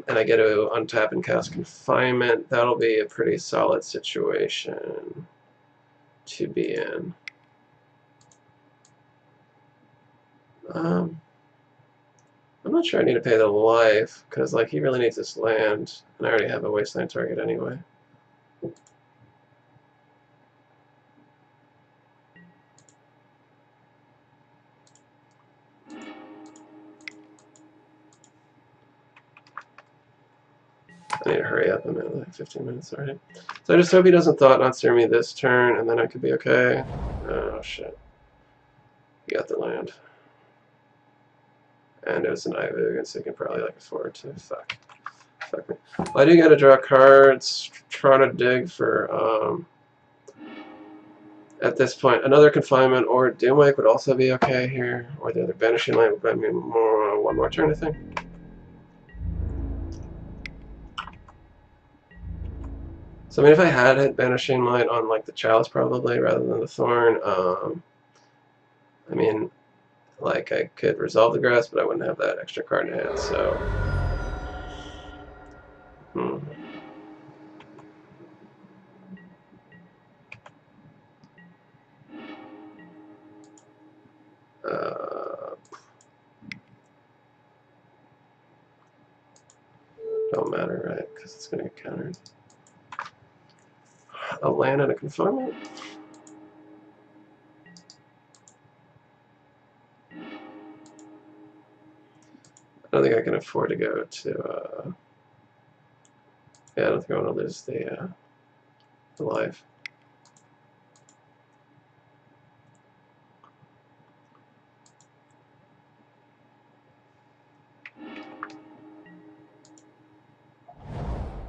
and I get to untap and cast Confinement, that'll be a pretty solid situation to be in. I'm not sure I need to pay the life, because, like, he really needs this land, and I already have a Wasteland target anyway. I need to hurry up. I'm at like 15 minutes already. So I just hope he doesn't thought not steer me this turn, and then I could be okay. Oh shit. He got the land. And it was an Ivoog, so he can probably like afford to fuck me. Well, I do gotta draw cards, trying to dig for at this point. Another confinement or Doomwake would also be okay here. Or the other banishing light would buy me one more turn, I think. So I mean, if I had hit Banishing Light on like the Chalice probably rather than the Thorn, I mean, like I could resolve the grass, but I wouldn't have that extra card in hand. So, don't matter, right? Because it's gonna get countered. A land and a confinement. I don't think I can afford to go to. Yeah, I don't think I want to lose the life.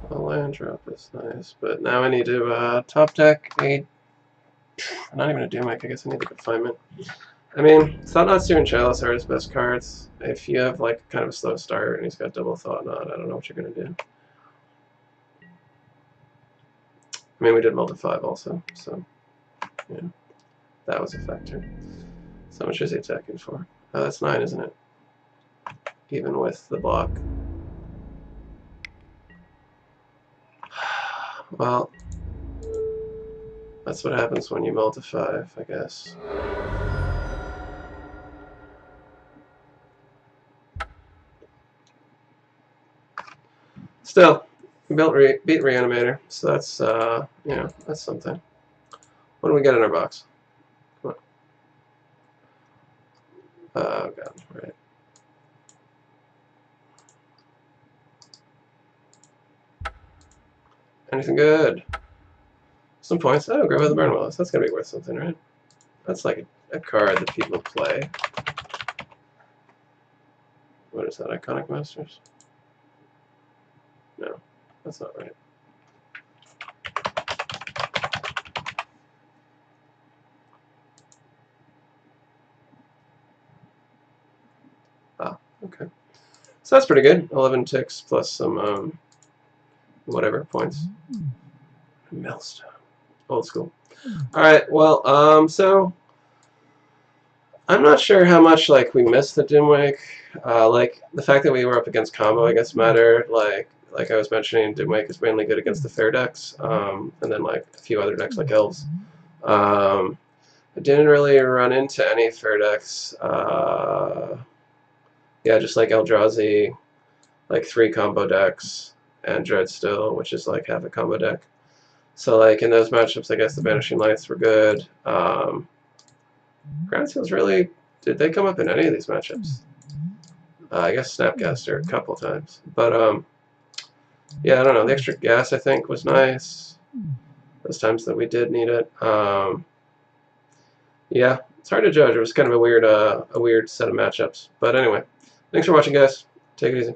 A land drop is nice, but now I need to top deck a. Not even a Doomwake. I guess I need a confinement. I mean, Thought-Knot, Seer, and Chalice are his best cards. If you have like kind of a slow start and he's got double Thought-Knot, I don't know what you're gonna do. I mean, we did multi-5 also, so yeah, that was a factor. So how much is he attacking for? Oh, that's 9, isn't it? Even with the block. Well, that's what happens when you multi-5, I guess. Still, we beat Reanimator, so that's you know, that's something. What do we get in our box? Come on. Oh god, right. Anything good? Some points. Oh, Grab by the Burn Willows. That's gonna be worth something, right? That's like a card that people play. What is that? Iconic Masters? No, that's not right. Ah, okay. So that's pretty good. 11 ticks plus some whatever points. Millstone. Old school. Alright, well, so I'm not sure how much like we missed the Doomwake. Like the fact that we were up against combo, I guess, mattered. Like I was mentioning, Doomwake is mainly good against the fair decks, and then like a few other decks like Elves. I didn't really run into any fair decks. Yeah, just like Eldrazi, like 3 combo decks, and Dreadstill, which is like half a combo deck. So like in those matchups, I guess the Banishing Lights were good. Ground Seals really, did they come up in any of these matchups? I guess Snapcaster a couple times. But yeah, I don't know. The extra gas I think was nice. Those times that we did need it. Yeah, it's hard to judge. It was kind of a weird set of matchups. But anyway, thanks for watching, guys. Take it easy.